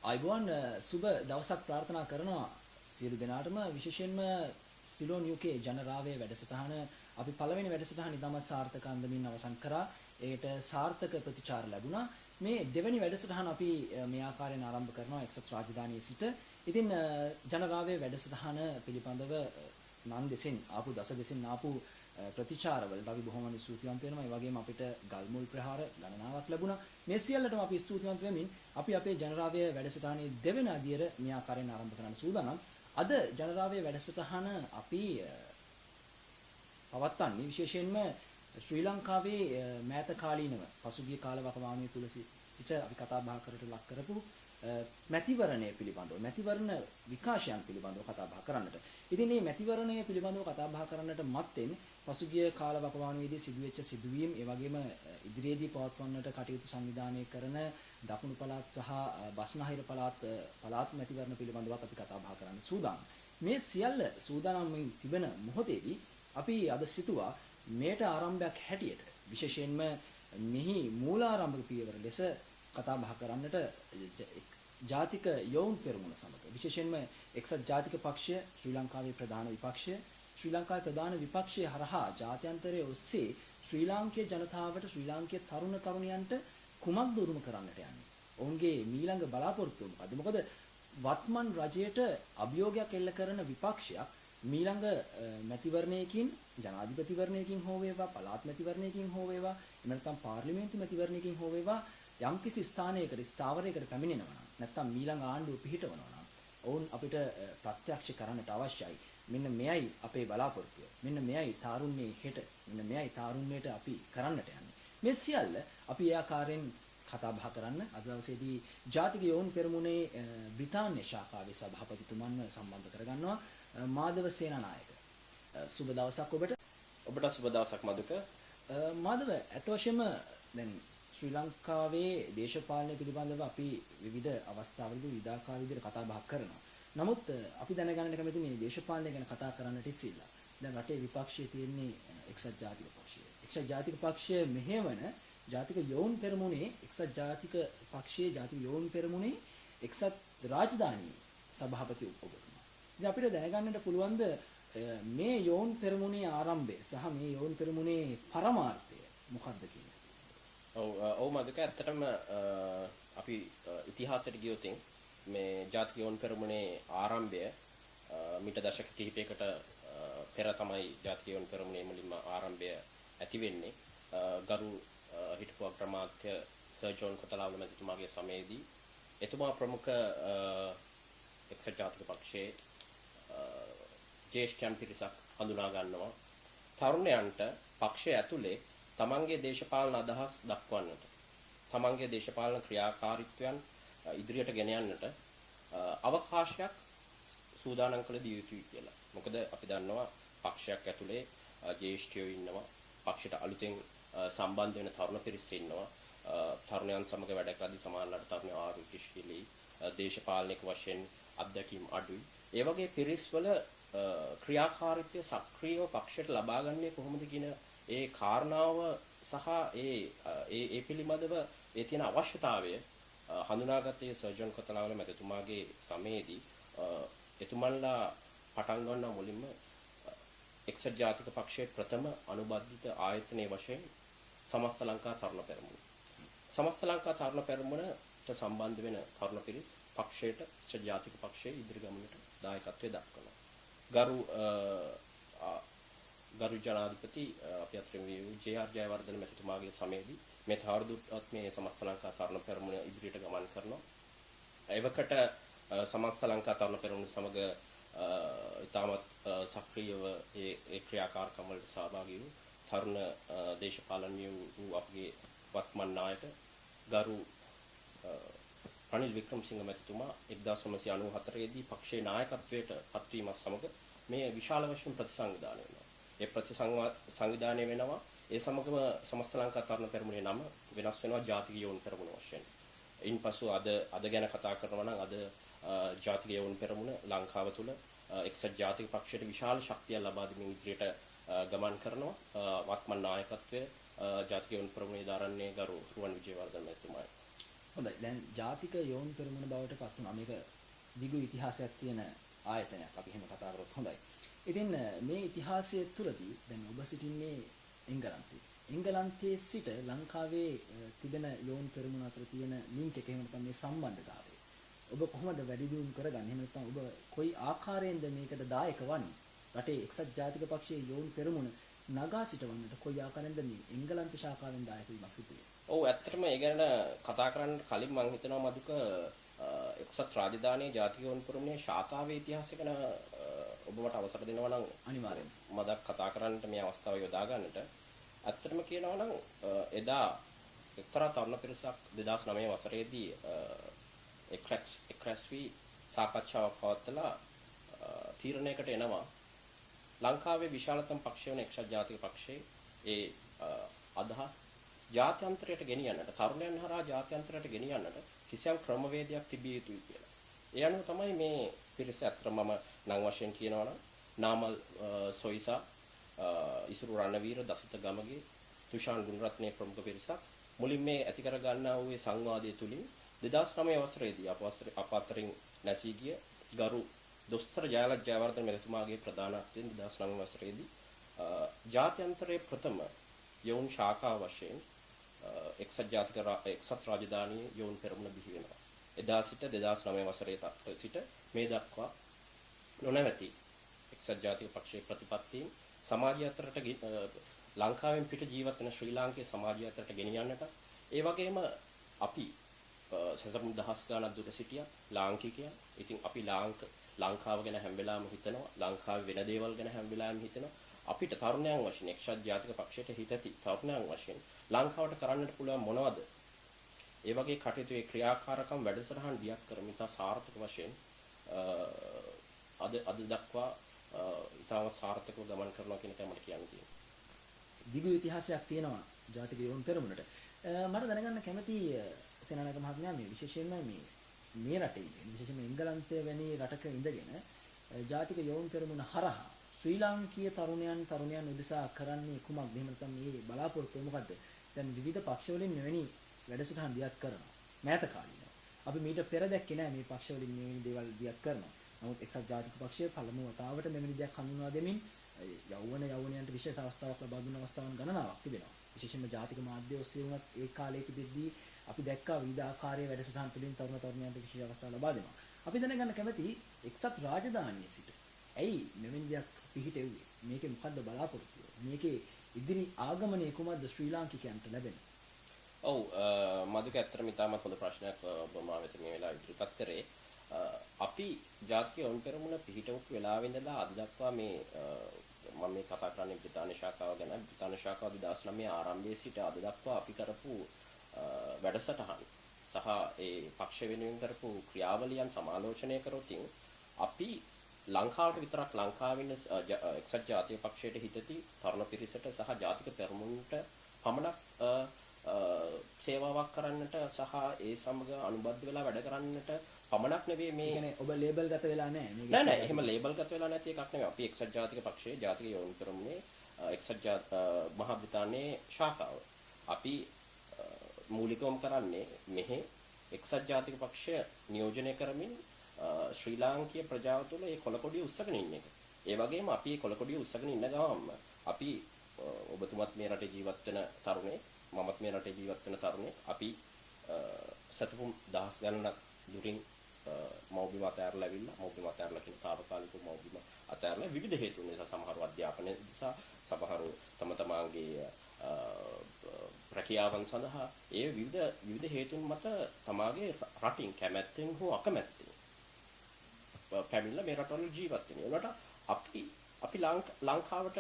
අයිබෝන් සුබ දවසක් ප්‍රාර්ථනා කරනවා සියලු දෙනාටම විශේෂයෙන්ම සිලෝන් UK ජනරාවයේ වැඩසටහන අපි පළවෙනි වැඩසටහන ඉතාමත් සාර්ථක අන්දමින් අවසන් කරා. ඒකට සාර්ථක ප්‍රතිචාර ලැබුණා. මේ දෙවෙනි වැඩසටහන අපි මේ ආකාරයෙන් ආරම්භ කරනවා එක්සත් රාජධානියේ සිට. ඉතින් ජනරාවයේ වැඩසටහන පිළිබඳව නම් දෙසින් ආපු දස දෙසින් ආපු ප්‍රතිචාරවලට අපි බොහොම ස්තුතිවන්ත වෙනවා. ඒ වගේම අපිට ගල්මුල් ප්‍රහාර ගණනාවක් ලැබුණා. මේ සියල්ලටම අපි ස්තුතිවන්ත වෙමින් අපි අපේ ජනරාවයේ වැඩසටහනේ දෙවෙනි අදියර මේ ආකාරයෙන් ආරම්භ කරන්න සූදානම්. අද ජනරාවයේ වැඩසටහන අපි පවත්වන්නේ විශේෂයෙන්ම ශ්‍රී ලංකාවේ මෑත කාලීනව පසුගිය කාලවකවානුවේ තුල සිට අපි කතා බහ කරට ලක් කරපු මැතිවරණය පිළිබඳව මැතිවරණ විකාශයන් පිළිබඳව කතා බහ කරන්නට. ඉතින් මේ මැතිවරණය පිළිබඳව කතා බහ කරන්නට මත්තෙන් පසුගිය කාලවකවානුවේදී සිදුවෙච්ච සිදුවීම් ඒ වගේම ඉදිරියේදී පවත්වන්නට කටයුතු සංවිධානය කරන දකුණු පළාත් සහ බස්නාහිර පළාත් මැතිවරණ පිළිබඳවත් අපි කතා බහ කරන්න සූදානම්. මේ සියල්ල සූදානම්මින් තිබෙන මොහොතේදී අපි අද සිතුවා මේට ආරම්භයක් හැටියට විශේෂයෙන්ම මෙහි මූලාරම්භක පියවර ලෙස කතා බහ කරන්නට ජාතික යොවුන් පෙරමුණ සමග විශේෂයෙන්ම එක්සත් ජාතික පක්ෂය ශ්‍රී ලංකාවේ ප්‍රධාන විපක්ෂය ශ්‍රී ලංකාවේ ප්‍රධාන විපක්ෂය හරහා ජාත්‍යන්තරයේ ඔස්සේ ශ්‍රී ලාංකේය ජනතාවට ශ්‍රී ලාංකේය තරුණ තරුණියන්ට කුමක්ද උරුම කරන්නට යන්නේ? ඔවුන්ගේ මීළඟ බලාපොරොත්තුව මොකද? මොකද වත්මන් රජයට අභියෝගයක් එල්ල කරන විපක්ෂයක් මීළඟ මැතිවරණයකින් ජනාධිපතිවරණයකින් හෝ වේවා පළාත් මැතිවරණයකින් හෝ වේවා එහෙම නැත්නම් පාර්ලිමේන්තු මැතිවරණයකින් හෝ වේවා යම්කිසි ස්ථානයකට ස්ථාවරයකට පැමිණෙනවා නම් නැත්නම් මීළඟ ආණ්ඩුව පිහිටවනවා නම් ඔවුන් අපිට ප්‍රත්‍යක්ෂ කරන්නට අවශ්‍යයි. මෙන්න මෙයයි අපේ බලාපොරොත්තුව. මෙන්න මෙයයි තාරුණ්‍යයේ හෙට. මෙන්න මෙයයි තාරුණ්‍යයට අපි කරන්නට යන්නේ. මේ සියල්ල අපි ඒ ආකාරයෙන් කතා බහ කරන්න අද දවසේදී ජාතික යොවුන් පෙරමුණේ බ්‍රිතාන්‍ය ශාඛාවේ සභාපතිතුමන්ව සම්බන්ධ කරගන්නවා. මාධව සේනානායක. සුබ දවසක් ඔබට. ඔබට සුබ දවසක් මදුක. මාධව අත වශයෙන්ම දැන් ශ්‍රී ලංකාවේ දේශපාලනය පිළිබඳව අපි විවිධ අවස්ථාවලදී විවිධාකාර විදිහට කතා බහ කරනවා. නමුත් අපි දැනගන්නට කැමති මේ දේශපාලනය ගැන කතා කරන්නට ඉස්සෙල්ලා දැන් රටේ විපක්ෂයේ තියෙන්නේ එක්සත් ජාතික පක්ෂය. එක්සත් ජාතික පක්ෂය මෙහෙවන ජාතික යොවුන් පෙරමුණේ එක්සත් ජාතික පක්ෂයේ ජාතික යොවුන් පෙරමුණේ එක්සත් රාජධානී සභාපති ඔබතුමා. ඉතින් අපිට දැනගන්නට පුළුවන්ද මේ යොවුන් පෙරමුණේ ආරම්භය සහ මේ යොවුන් පෙරමුණේ පරමාර්ථය මොකක්ද කියලා? ඔව් මදුක ඇත්තටම අපි ඉතිහාසයට ගියොත් මේ ජාතික යොවුන් පෙරමුණේ ආරම්භය මිට දශක කිහිපයකට පෙර තමයි ජාතික යොවුන් පෙරමුණේ මුලින්ම ආරම්භය ඇති වෙන්නේ. ගරු හිටපු අග්‍රාමාත්‍ය සර් ජෝන් කොතලාවල මැතිතුමාගේ සමයේදී එතුමා ප්‍රමුඛ එක්සත් ජාතික පක්ෂයේ ජ්‍යෙෂ්ඨයන් පිරිසක් හඳුනා ගන්නවා තරුණයන්ට පක්ෂය ඇතුලේ තමන්ගේ දේශපාලන අදහස් දක්වන්නට තමන්ගේ දේශපාලන ක්‍රියාකාරීත්වයන් ඉදිරියට ගෙන යන්නට අවකාශයක් සූදානම් කළ දිය යුතුයි කියලා. මොකද අපි දන්නවා පක්ෂයක් ඇතුලේ ජ්‍යෙෂ්ඨයෝ ඉන්නවා. පක්ෂයට අලුතෙන් සම්බන්ධ වෙන තරුණ පිරිස ඉන්නවා. තරුණයන් සමග වැඩ කරද්දී සමානලට තරුණ ආරුචිශීලී දේශපාලනික වශයෙන් අත්දැකීම් අඩුයි. ඒ වගේ පිරිස්වල ක්‍රියාකාරීත්වය සක්‍රියව පක්ෂයට ලබා ගන්නේ කොහොමද කියන ඒ කාරණාව සහ ඒ පිළිබඳව ඒ තියෙන අවශ්‍යතාවය හඳුනාගත්තේ සර්ජන් කොතලාවල මැතිතුමාගේ සමයේදී එතුමන්ලා පටන් ගන්නා මුලින්ම එක්සත් ජාතික පක්ෂයේ ප්‍රථම අනුබද්ධිත ආයතනයේ වශයෙන් සමස්ත ලංකා තරුණ පෙරමුණ. සමස්ත ලංකා තරුණ පෙරමුණට සම්බන්ධ වෙන තරුණ පිරිස් පක්ෂයට එක්සත් ජාතික පක්ෂයේ ඉදිරි ගමනට දායකත්වයේ දක්වනවා. ගරු ජනාධිපති අපි අතරින් වූ ජේ.ආර්. ජයවර්ධන මැතිතුමාගේ සමයේදී මේ තවදුරටත් මේ සමස්ත ලංකා තරුණ පෙරමුණ ඉදිරියට ගමන් කරනවා. එවකට සමස්ත ලංකා තරුණ පෙරමුණ සමග ඉතාමත් සක්‍රියව ඒ ක්‍රියාකාරකම් වලට සහභාගී වූ තරුණ දේශපාලනඥයෝ වූ අපගේ වත්මන් නායක ගරු රනිල් වික්‍රමසිංහ මැතිතුමා 1994 දී පක්ෂයේ නායකත්වයට පත්වීමත් සමග මේ විශාල වශයෙන් ප්‍රතිසංවිධානය වෙනවා. ඒ ප්‍රතිසංවිධානය වෙනවා. ඒ සමගම සමස්ත ලංකා තරුණ පෙරමුණේ නම වෙනස් වෙනවා ජාතික යොවුන් පෙරමුණ වශයෙන්. ඉන්පසු අද ගැන කතා කරනවා නම් අද ජාතික යොවුන් පෙරමුණ ලංකාව තුළ එක්සත් ජාතික පක්ෂයට විශාල ශක්තියක් ලබා දෙමින් ඉදිරියට ගමන් කරනවා. වත්මන් නායකත්වයේ ජාතික යොවුන් පෙරමුණේ දාරන්නේ ගරු රුවන් විජේවර්ධන මැතිතුමායි. හොඳයි. දැන් ජාතික යෝන් පෙරමුණ බවට පත් වුණා. මේක දිගු ඉතිහාසයක් තියෙන ආයතනයක්. අපි එහෙම කතා කරොත් හොඳයි. ඉතින් මේ ඉතිහාසය තුළදී දැන් ඔබ සිටින්නේ එංගලන්තයේ. එංගලන්තයේ සිට ලංකාවේ තිබෙන යෝන් පෙරමුණ අතර තියෙන ලින්ක් එක එහෙම නැත්නම් මේ සම්බන්ධතාවය. ඔබ කොහොමද වැඩි දියුණු කරගන්නේ? එහෙම නැත්නම් ඔබ කොයි ආකාරයෙන්ද මේකට දායක වන්නේ? රටේ එක්සත් ජාතික පක්ෂයේ යෝන් පෙරමුණ නගා සිටවන්නට කොයි ආකාරයෙන්ද මේ එංගලන්ත ශාඛාවෙන් දායක වීමක් සිදු වෙන්නේ? ඔව් ඇත්තටම ඒ ගැන කතා කරන්න කලින් මම හිතනවා මදුක එක්සත් රාජධානී ජාතික යෝන් පෙරමුණේ ශාඛාවේ ඉතිහාසය ගැන ඔබ මට අවසර දෙනවා නම් අනිවාර්යෙන් මදක් කතා කරන්නට මේ අවස්ථාව යොදා ගන්නට. ඇත්තටම කියනවා නම් එදා එක්තරා තරුණ පිරිසක් 2009 වසරේදී එක්රැස් වී සාකච්ඡාවක් පවත්වලා තීරණයකට එනවා ලංකාවේ විශාලතම පක්ෂය වන එක්සත් ජාතික පක්ෂයේ ඒ අදහස් ජාත්‍යන්තරයට ගෙනියන්නට තරුණයන් හරහා ජාත්‍යන්තරයට ගෙනියන්නට කිසියම් ක්‍රමවේදයක් තිබිය යුතුයි කියලා. ඒ අනුව තමයි මේ පිරිස අත්‍තරම මම නම් වශයෙන් කියනවා නම් නාමල් සොයිසා ඉසුරු රණවීර දසිත ගමගේ තුෂාන් ගුණරත්නයේ ප්‍රමුඛ පිරිසක් මුලින් මේ ඇති කර ගන්නා වූ සංවාදයේ තුලින් 2009 වසරේදී අප අතරින් නැසී ගිය ගරු දොස්තර ජයලත් ජයවර්ධන මෙතුමාගේ ප්‍රධානත්වයෙන් 2009 වසරේදී ජාත්‍යන්තරයේ ප්‍රථම යෝන් ශාඛාව වශයෙන් එක්සත් රාජධානී යෝන් පෙරමුණ බිහි වෙනවා. එදා සිට 2009 වසරේ සිට මේ දක්වා නොනවති එක්සත් ජාතික පක්ෂයේ ප්‍රතිපත්තීන් සමාජය අතරට ලංකාවෙන් පිට ජීවත් වෙන ශ්‍රී ලාංකේය සමාජය අතරට ගෙනියන්නට ඒ වගේම අපි සතර දහස් ගණන් දුර සිටියා ලාංකිකයන්. ඉතින් අපි ලංකාව ගැන හැම වෙලාවෙම හිතනවා. ලංකාවේ වෙන දේවල් ගැන හැම වෙලාවෙම හිතනවා. අපිට තරුණයන් වශයෙන් එක්සත් ජාතික පක්ෂයට හිතති තරුණයන් වශයෙන් ලංකාවට කරන්නට පුළුවන් මොනවද? ඒ වගේ කටයුතු ඒ ක්‍රියාකාරකම් වැඩසටහන් දියත් කරමින් තා සාර්ථක වශයෙන් අද දක්වා ඉතාමත් සාර්ථකව ගමන් කරනවා කියන එක මට කියන්න තියෙනවා. දිගු ඉතිහාසයක් තියෙනවා ජාතික යෝන් පෙරමුණට. මට දැනගන්න කැමති සේනානායක මහත්මයා මේ විශේෂයෙන්ම මේ රටේ විශේෂයෙන්ම එංගලන්තය වැනි රටක ඉඳගෙන ජාතික යෝන් පෙරමුණ හරහා ශ්‍රී ලාංකීය තරුණයන් උදෙසා කරන්නේ කුමක්ද? එහෙම නැත්නම් මේ බලාපොරොත්තුව මොකද්ද? දැන් විවිධ පක්ෂවලින් මෙවැනි වැඩසටහන් දියත් කරනවා. මෑත කාලීනව. අපි මීට පෙර දැක්කේ නෑ මේ පක්ෂවලින් මෙවැනි දේවල් දියත් කරනවා. නමුත් එක්සත් ජාතික පක්ෂය පළමු වතාවට මෙවැනි දෙයක් හඳුන්වා දෙමින් යෞවනයන්ට විශේෂ අවස්ථාවක් ලබා දුන්න අවස්ථාවන් ගණනාවක් තිබෙනවා. විශේෂයෙන්ම ජාතික මාධ්‍ය ඔස්සේ වුණත් ඒ කාලයකදී අපි දැක්කා විවිධ ආකාරයේ වැඩසටහන් තුළින් තරුණයන්ට විශේෂ අවස්ථා ලබා දෙනවා. අපි දැනගන්න කැමති එක්සත් රාජධානියේ සිට ඇයි මෙවැනි දෙයක් පිහිටෙව්වේ? මේකේ මොකද්ද බලාපොරොත්තුව? මේකේ ඉදිරි ආගමනය කුමක්ද ශ්‍රී ලාංකිකයන්ට ලැබෙන්නේ? ඔව් මදුක ඇත්තටම ඉතාමත් හොඳ ප්‍රශ්නයක් ඔබ මා වෙත මේ වෙලාව ඉදිරිපත් කරේ. අපි ජාතික යෝන් පෙරමුණ පිහිටවපු වෙලාවෙ ඉඳලා අද දක්වා මේ මම මේ කතා කරන්නේ බ්‍රිතාන්‍ය ශාඛාව ගැන. බ්‍රිතාන්‍ය ශාඛාව 2009 ආරම්භයේ සිට අද දක්වා අපි කරපු වැඩසටහන් සහ ඒ පක්ෂ වෙනුවෙන් කරපු ක්‍රියාවලියන් සමාලෝචනය කරොත් අපි ලංකාවට විතරක් ලංකාවින් එක්සත් ජාතික පක්ෂයට හිතති තරුණ පිරිසට සහ ජාතික පෙරමුණට පමණක් සේවාවක් කරන්නට සහ ඒ සමග අනුබද්ධ වෙලා වැඩ කරන්නට පමණක් නෙවෙයි මේ කියන්නේ ඔබ ලේබල් ගත වෙලා නැහැ නෑ එහෙම ලේබල් ගත වෙලා නැති එකක් නෙවෙයි. අපි එක්සත් ජාතික පක්ෂයේ ජාතික යෝන් පෙරමුණේ මහා බ්‍රිතාන්‍යයේ ශාඛාව. අපි මූලිකවම කරන්නේ මෙහි එක්සත් ජාතික පක්ෂය නියෝජනය කරමින් ශ්‍රී ලාංකීය ප්‍රජාව තුළ ඒ කොළකොඩිය උස්සගෙන ඉන්න එක. ඒ වගේම අපි මේ කොළකොඩිය උස්සගෙන ඉන්න ගමන්ම අපි ඔබතුමත් මේ රටේ ජීවත් වෙන තරුණයෙක් මමත් මේ රටේ ජීවත් වෙන තරුණයෙක් අපි සතපුම් දහස් ගණනක් දුරින් මෞබිම අතහැරලා ඇවිල්ලා මෞබිම අතහැරලා කියන తాවකාලික මෞබිම අතහැරලා විවිධ හේතුන් නිසා සමහරව අධ්‍යාපනය නිසා සමහරව තමාගේ රැකියාවන් සඳහා ඒ විවිධ හේතුන් මත තමාගේ රටින් කැමැත්තෙන් හෝ අකමැත්තෙන් පැමිණලා මේ රටවල ජීවත් වෙනවා. ඒකට අපි ලංකාවට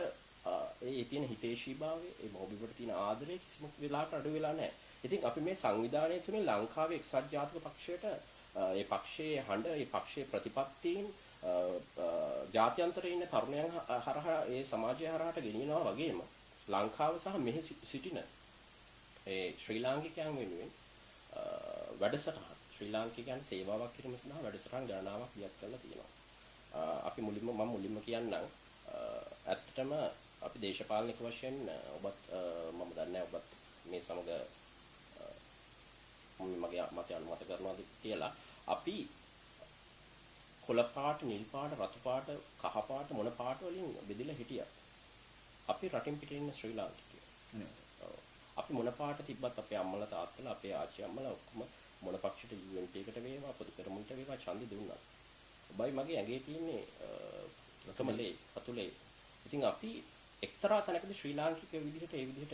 ඒ තියෙන හිතේශීභාවය ඒ මෞබිමට තියෙන ආදරය කිසිම වෙලාවකට අඩු වෙලා නැහැ. ඉතින් අපි මේ සංවිධානය තුනේ ලංකාවේ එක්සත් ජාතික පක්ෂයට ඒ පක්ෂයේ හඬ ඒ පක්ෂයේ ප්‍රතිපත්තීන් ජාත්‍යන්තරයේ ඉන්න තරුණයන් හරහා ඒ සමාජය හරහාට ගෙනියනවා වගේම ලංකාව සහ මෙහි සිටින ඒ ශ්‍රී ලාංකිකයන් වෙනුවෙන් වැඩසටහන් ශ්‍රී ලාංකිකයන් සේවාවක් කිරීම සඳහා වැඩසටහන් ගණනාවක් දියත් කරලා තියෙනවා. අපි මුලින්ම කියන්නම් ඇත්තටම අපි දේශපාලනික වශයෙන් ඔබත් මම දන්නේ ඔබත් මේ සමග මගේ මගේ මත අනුමත කරනවාද කියලා අපි කොළ පාට, නිල් පාට, රතු පාට, කහ පාට මොන පාට වලින් බෙදලා හිටියා. අපි රටින් පිටින් ඉන්න ශ්‍රී ලාංකිකයෝ. අපි මොන පාට තිබ්බත් අපේ අම්මලා තාත්තලා අපේ ආච්චි අම්මලා ඔක්කොම මොන පක්ෂයට UNP එකට වේවා පොදු පෙරමුණට වේවා ඡන්දෙ දුන්නා. ඔබයි මගේ ඇඟේ තියෙන්නේ කමලේ අතුලේ. ඉතින් අපි එක්තරා තැනකදී ශ්‍රී ලාංකිකයෝ විදිහට ඒ විදිහට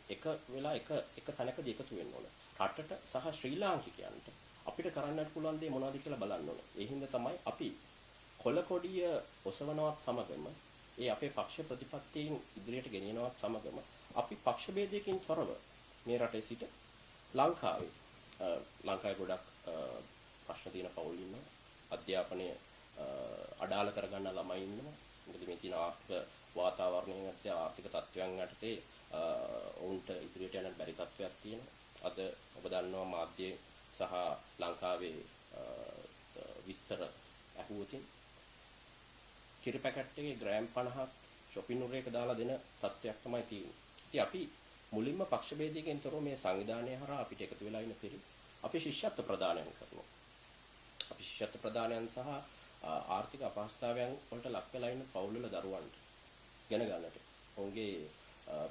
එක වෙලා එක තැනකදී එකතු වෙන්න ඕන. රටට සහ ශ්‍රී ලාංකිකයන්ට අපිට කරන්නට පුළුවන් දේ මොනවද කියලා බලන්න ඕන. ඒ හින්දා තමයි අපි කොළ කොඩිය ඔසවනවත් සමගම ඒ අපේ පක්ෂ ප්‍රතිපත්තීන් ඉදිරියට ගෙනියනවත් සමගම අපි පක්ෂ ભેදයකින් තොරව මේ රටේ සිට ලංකාවේ ගොඩක් ප්‍රශ්න තියෙන පවුල් ඉන්නවා. අධ්‍යාපනය අඩාල කරගන්න ළමයි ඉන්නවා. මොකද මේ තියෙන ආර්ථික වාතාවරණය යටතේ ආර්ථික තත්ත්වයන් යටතේ ඔවුන්ට ඉදිරියට යන්න බැරි තත්ත්වයක් තියෙනවා. අද ඔබ දන්නවා මාධ්‍යයේ සහ ලංකාවේ විස්තර අහුවතින් කිරි පැකට් එකේ ග්‍රෑම් 50ක් shopping උරේක දාලා දෙන තත්ත්වයක් තමයි තියෙන්නේ. ඉතින් අපි මුලින්ම පක්ෂ ભેදයකින් තොරව මේ සංවිධානය හරහා අපිට එකතු වෙලා ඉන්න පිළි අපි ශිෂ්‍යත්ව ප්‍රදානයන් කරනවා. අපි ශිෂ්‍යත්ව ප්‍රදානයන් සහ ආර්ථික අපහසුතාවයන් වලට ලක් වෙලා ඉන්න පවුල් වල දරුවන්ට ගෙන ගන්නට ඔවුන්ගේ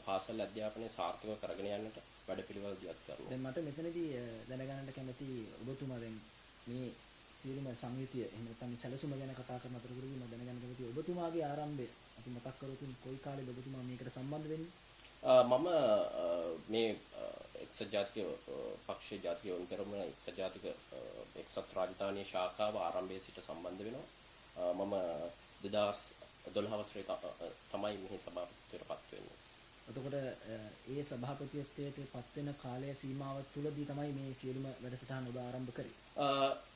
පාසල් අධ්‍යාපනය සාර්ථකව කරගෙන යන්නට වැඩපිළිවෙළ දියත් කරනවා. දැන් මට මෙතනදී දැනගන්නට කැමති ඔබතුමා දැන් මේ සියලුම සංයුතිය එහෙම නැත්නම් සැලසුම ගැන කතා කරන අතරතුරදී මම දැනගන්න කැමති ඔබතුමාගේ ආරම්භය අපි මතක් කරගොත් කොයි කාලේද ඔබතුමා මේකට සම්බන්ධ වෙන්නේ? මම මේ එක්සත් ජාතික පක්ෂයේ ජාතික වුන් පෙරමුණ එක්සත් ජාතික එක්සත් රාජධානී ශාඛාව ආරම්භයේ සිට සම්බන්ධ වෙනවා. මම 2012 වසරේ තමයි මෙහි සභාපතිත්වයට පත් වෙන්නේ. එතකොට ඒ සභාපතිත්වයට පත් වෙන කාලය සීමාව තුළදී තමයි මේ සියලුම වැඩසටහන ඔබ ආරම්භ කරේ.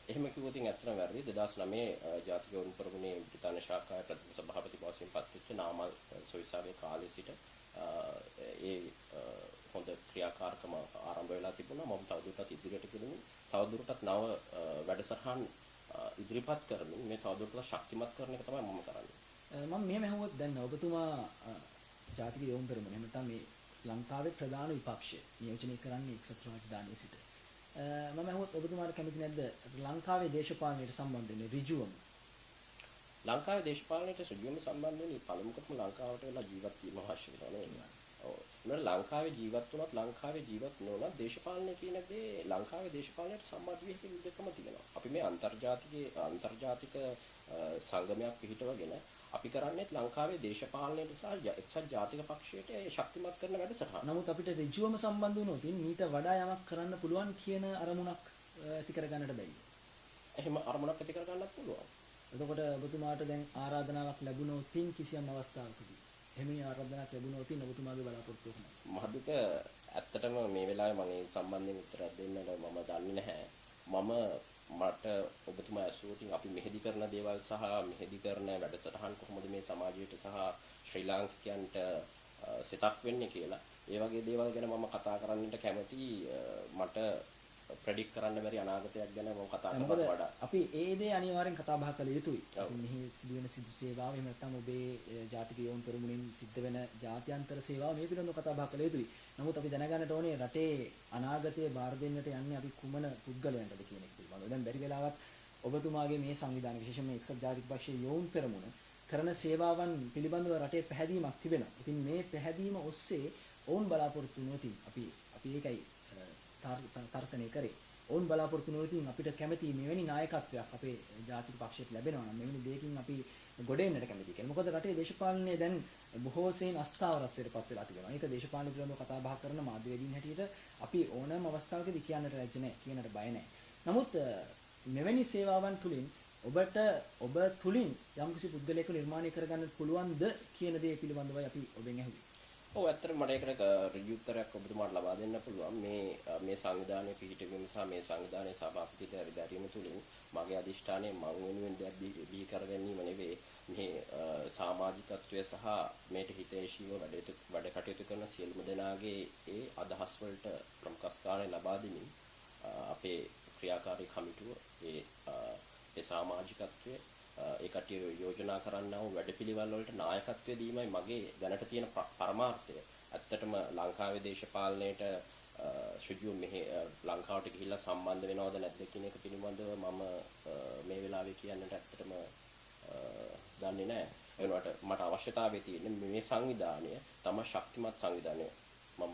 එහෙම කිව්වොත් ඇත්තටම වැරදි. 2009 ජාතික වුන් පෙරමුණේ බ්‍රිතාන්‍ය ශාඛාවේ ප්‍රථම සභාපති වශයෙන් පත් වෙච්ච නාමල් සොයිසාවේ කාලේ සිට ඒ හොඳ ක්‍රියාකාරකම ආරම්භ වෙලා තිබුණා. මම තවදුරටත් ඉදිරියට ගෙනියමින් තවදුරටත් නව වැඩසටහන් ඉදිරිපත් කරමින් මේ තවදුරටත් ශක්තිමත් කරන එක තමයි මම කරන්නේ. මම මෙහෙම අහුවොත් දැන් ඔබතුමා ජාතික යොවුන් පෙරමුණ එහෙම නැත්නම් මේ ලංකාවේ ප්‍රධාන විපක්ෂය නියෝජනය කරන්නේ එක්සත් රාජධානියේ සිට. මම අහුවොත් ඔබතුමාට කැමති නැද්ද ලංකාවේ දේශපාලනයට සම්බන්ධ වෙන රිජුවම? ලංකාවේ දේශපාලනයට ඍජුවම සම්බන්ධ වෙන්නේ පළමුවටම ලංකාවට වෙලා ජීවත් වීම අවශ්‍ය වෙනවා නේද? ඔව්. මොකද ලංකාවේ ජීවත් වුණත් ලංකාවේ ජීවත් නොවුණත් දේශපාලනය කියන දේ ලංකාවේ දේශපාලනයට සම්බන්ධ වෙච්ච විදිහකම තියෙනවා. අපි මේ අන්තර්ජාතික සංගමයක් පිහිටවගෙන අපි කරන්නේ ලංකාවේ දේශපාලනයට සහ එක්සත් ජාතික පක්ෂයට ශක්තිමත් කරන වැඩසටහන. නමුත් අපිට ඍජුවම සම්බන්ධ වුණොත් මීට වඩා යමක් කරන්න පුළුවන් කියන අරමුණක් ඇති කරගන්නට බැහැ. එහෙම අරමුණක් ඇති කරගන්නත් පුළුවන්. එතකොට ඔබතුමාට දැන් ආරාධනාවක් ලැබුණොත් කිසියම් අවස්ථාවකදී එහෙම ආරාධනාවක් ලැබුණොත් ඔබතුමාගේ බලාපොරොත්තුව කොහොමද? මහදුක ඇත්තටම මේ වෙලාවේ මම ඒ සම්බන්ධයෙන් උත්තරයක් දෙන්නට මම දන්නේ නැහැ. මට ඔබතුමා ඇසුවොත් අපි මෙහෙදි කරන දේවල් සහ මෙහෙදි කරන වැඩසටහන් කොහොමද මේ සමාජයට සහ ශ්‍රී ලාංකිකයන්ට සෙටප් වෙන්නේ කියලා ඒ වගේ දේවල් ගැන මම කතා කරන්නට කැමතියි. මට ප්‍රෙඩික්ට් කරන්න බැරි අනාගතයක් ගැන මම කතා කරනවට වඩා අපි ඒ දේ අනිවාර්යෙන් කතා බහ කළ යුතුයි. මෙහි සිදුවෙන සිදු සේවාව එහෙම නැත්නම් ඔබේ ජාතික යොවුන් පෙරමුණින් සිද්ධ වෙන ජාත්‍යන්තර සේවාව මේ පිළිබඳව කතා බහ කළ යුතුයි. නමුත් අපි දැනගන්නට ඕනේ රටේ අනාගතය බාර දෙන්නට යන්නේ අපි කුමන පුද්ගලයන්ටද කියන එක පිළිබඳව. දැන් බැරි වෙලාවක් ඔබතුමාගේ මේ සංවිධානය විශේෂයෙන්ම එක්සත් ජාතික පක්ෂයේ යොවුන් පෙරමුණ කරන සේවාවන් පිළිබඳව රටේ පැහැදීමක් තිබෙනවා. ඉතින් මේ පැහැදීම ඔස්සේ ඔවුන් බලාපොරොත්තු වෙනවා. අපි ඒකයි තර්කණය කරේ. ඔවුන් බලාපොරොත්තු වෙනවා අපිට කැමති මෙවැනි නායකත්වයක් අපේ ජාතික පක්ෂයට ලැබෙනවා නම් මෙවැනි දෙයකින් අපි ගොඩ එන්නට කැමතියි කියලා. මොකද රටේ දේශපාලනය දැන් බොහෝ සෙයින් අස්ථාවරත්වයට පත් වෙලා තිබෙනවා. ඒක දේශපාලන පිළිබඳව කතා බහ කරන මාධ්‍යවේදීන් හැටියට අපි ඕනෑම අවස්ථාවකදී කියන්නට ලැජ්ජ නැහැ, කියන්නට බය නැහැ. නමුත් මෙවැනි සේවාවන් තුලින් ඔබ තුලින් යම්කිසි පුද්ගලයෙකු නිර්මාණය කරගන්න පුළුවන්ද කියන දේ පිළිබඳවයි අපි ඔබෙන් අහුවේ. ඔව් ඇත්තටම මට ඒකට ඍජු උත්තරයක් ඔබතුමාට ලබා දෙන්න පුළුවන්. මේ සංවිධානයේ පිහිටවීම සහ මේ සංවිධානයේ සභාපතිත්වයට බැරිම තුලින් මගේ අදිෂ්ඨානය මම වෙනුවෙන් දෙයක් බිහි කර ගැනීම නෙවෙයි. මේ සමාජිකත්වය සහ මේට හිතේශීව වැඩ කටයුතු කරන සියලුම දෙනාගේ ඒ අදහස් වලට ප්‍රමුඛ ස්ථානය ලබා දෙමින් අපේ ක්‍රියාකාරී කමිටුව ඒ සමාජිකත්වය ඒ කටිය යෝජනා කරන්නා වූ වැඩපිළිවෙළ වලට නායකත්වය දීමයි මගේ දැනට තියෙන පරමාර්ථය. ඇත්තටම ලංකාවේ දේශපාලනයට ශුජු මෙහි ලංකාවට ගිහිල්ලා සම්බන්ධ වෙනවද නැද්ද කියන එක පිළිබඳව මම මේ වෙලාවේ කියන්නට ඇත්තටම දන්නේ නැහැ. ඒ වුණාට මට අවශ්‍යතාවය තියෙන්නේ මේ සංවිධානය තම ශක්තිමත් සංවිධානය. මම